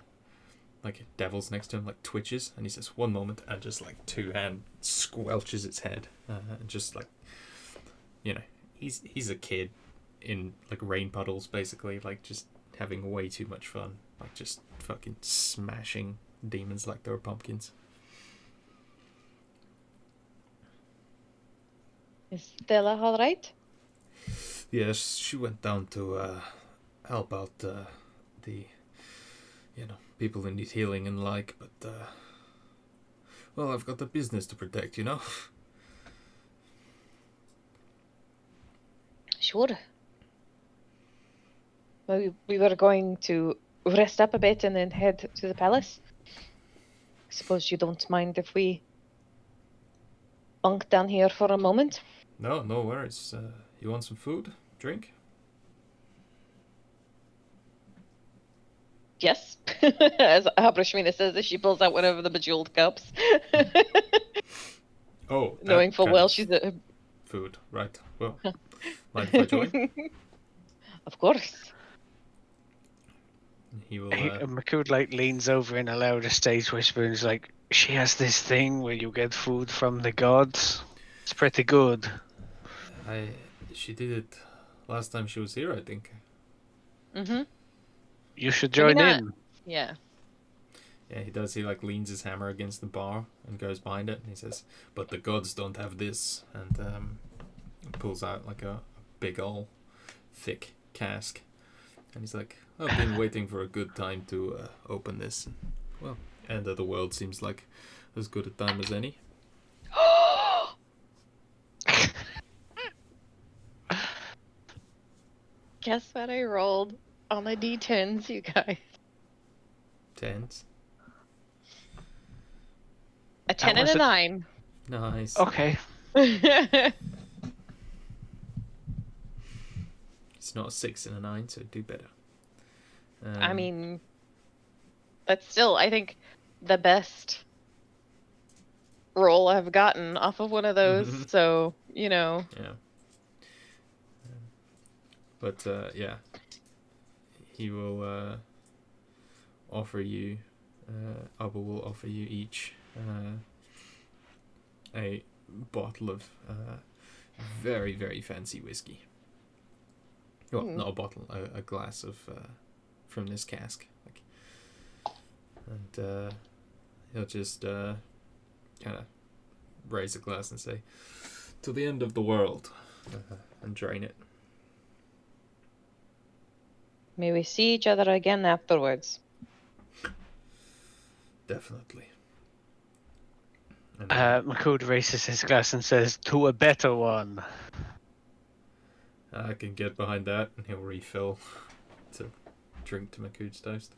like devils next to him like twitches, and he says, "One moment," and just like two-hand squelches its head, and just like, he's a kid in like rain puddles basically, like just having way too much fun, like just fucking smashing demons like they were pumpkins. Is Stella all right? Yes, she went down to help out the people who need healing and but well, I've got a business to protect, Sure. Well, we were going to rest up a bit and then head to the palace. Suppose you don't mind if we bunk down here for a moment? No worries. You want some food, drink? Yes. As Abrashmina says as she pulls out one of the bejeweled cups. Oh, Knowing that full kind well of she's a... food, right? Well, mind if I join? Of course. He will. McCood like leans over in a louder stage whisper and is like, "She has this thing where you get food from the gods. It's pretty good." She did it last time she was here, I think. Mm-hmm. You should Maybe join not. in. Yeah. Yeah, he does. He leans his hammer against the bar and goes behind it, and he says, "But the gods don't have this," and pulls out like a big ol' thick cask, and he's like, "I've been waiting for a good time to open this. Well, end of the world seems like as good a time as any." Guess what I rolled on the D10s, you guys? Tens. A 10 and was a it? 9. Nice. Okay. It's not a 6 and a 9, so do better. I mean, that's still, I think, the best roll I've gotten off of one of those. Mhm. So, Yeah. But yeah, he will offer you. Abba will offer you each a bottle of very, very fancy whiskey. Well, not a bottle, a glass of from this cask. And he'll just kind of raise a glass and say, "To the end of the world," and drain it. May we see each other again afterwards. Definitely. And, McCood raises his glass and says, "To a better one." I can get behind that, and he'll refill to drink to Makood's toast.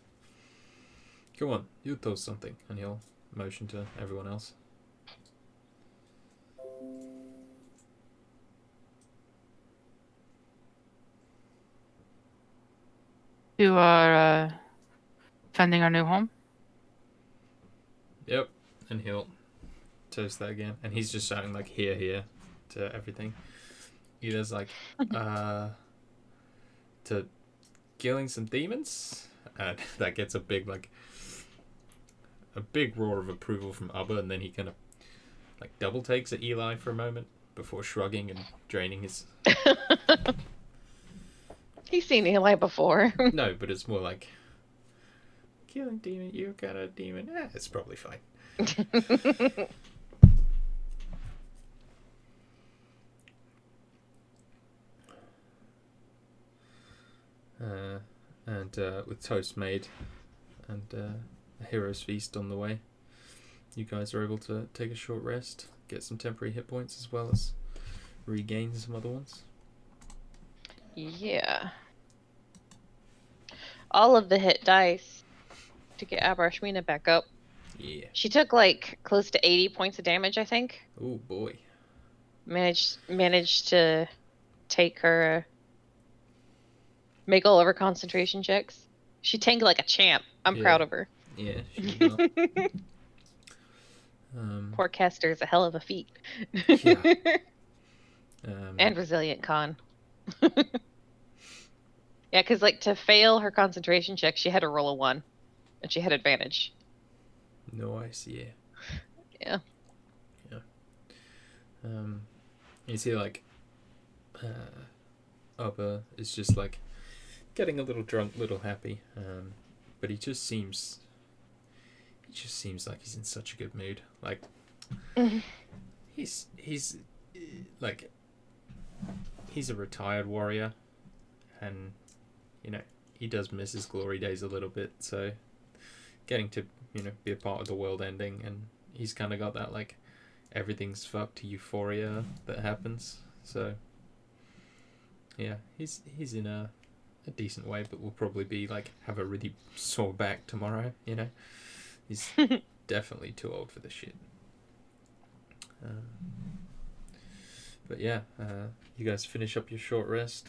Come on, you toast something, and he'll motion to everyone else. To our finding our new home. Yep, and he'll toast that again, and he's just shouting like "here, here" to everything. He does like to killing some demons, and that gets a big roar of approval from Abba, and then he kind of like double takes at Eli for a moment before shrugging and draining his. He's seen Eli before. No, but it's more like killing demon. You got a demon. It's probably fine. And with toast made and a hero's feast on the way, you guys are able to take a short rest, get some temporary hit points as well as regain some other ones. Yeah. All of the hit dice to get Abrashmina back up. Yeah. She took like close to 80 points of damage, I think. Oh boy. Managed to take her make all of her concentration checks. She tanked like a champ. I'm proud of her. Yeah, she will. Poor Kester is a hell of a feat. Yeah. And resilient con. Yeah, because like to fail her concentration check, she had to roll a 1, and she had advantage. Nice, yeah. Yeah. You see, like, Abba is just like getting a little drunk, little happy, but he just seems like he's in such a good mood. Like, he's like he's a retired warrior, and you know he does miss his glory days a little bit. So getting to be a part of the world ending, and he's kind of got that like everything's fucked euphoria that happens. So yeah, he's in a decent way, but will probably be like have a really sore back tomorrow. He's definitely too old for this shit. But yeah, you guys finish up your short rest,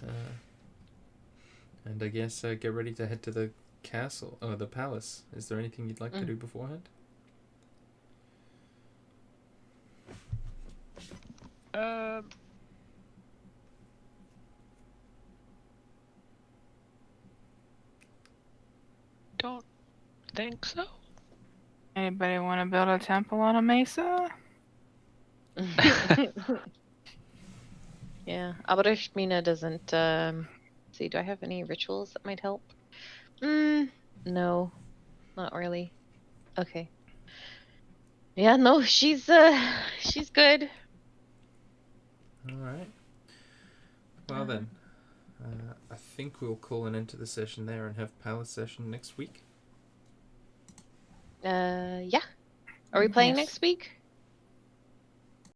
and I guess get ready to head to the castle or the palace. Is there anything you'd like to do beforehand? Don't think so. Anybody want to build a temple on a mesa? Yeah, Abrishmina doesn't. See, do I have any rituals that might help? No, not really. Okay. Yeah, no, she's good. All right. Well then, I think we'll call an end to the session there and have palace session next week. Yeah. Are we playing Yes. next week?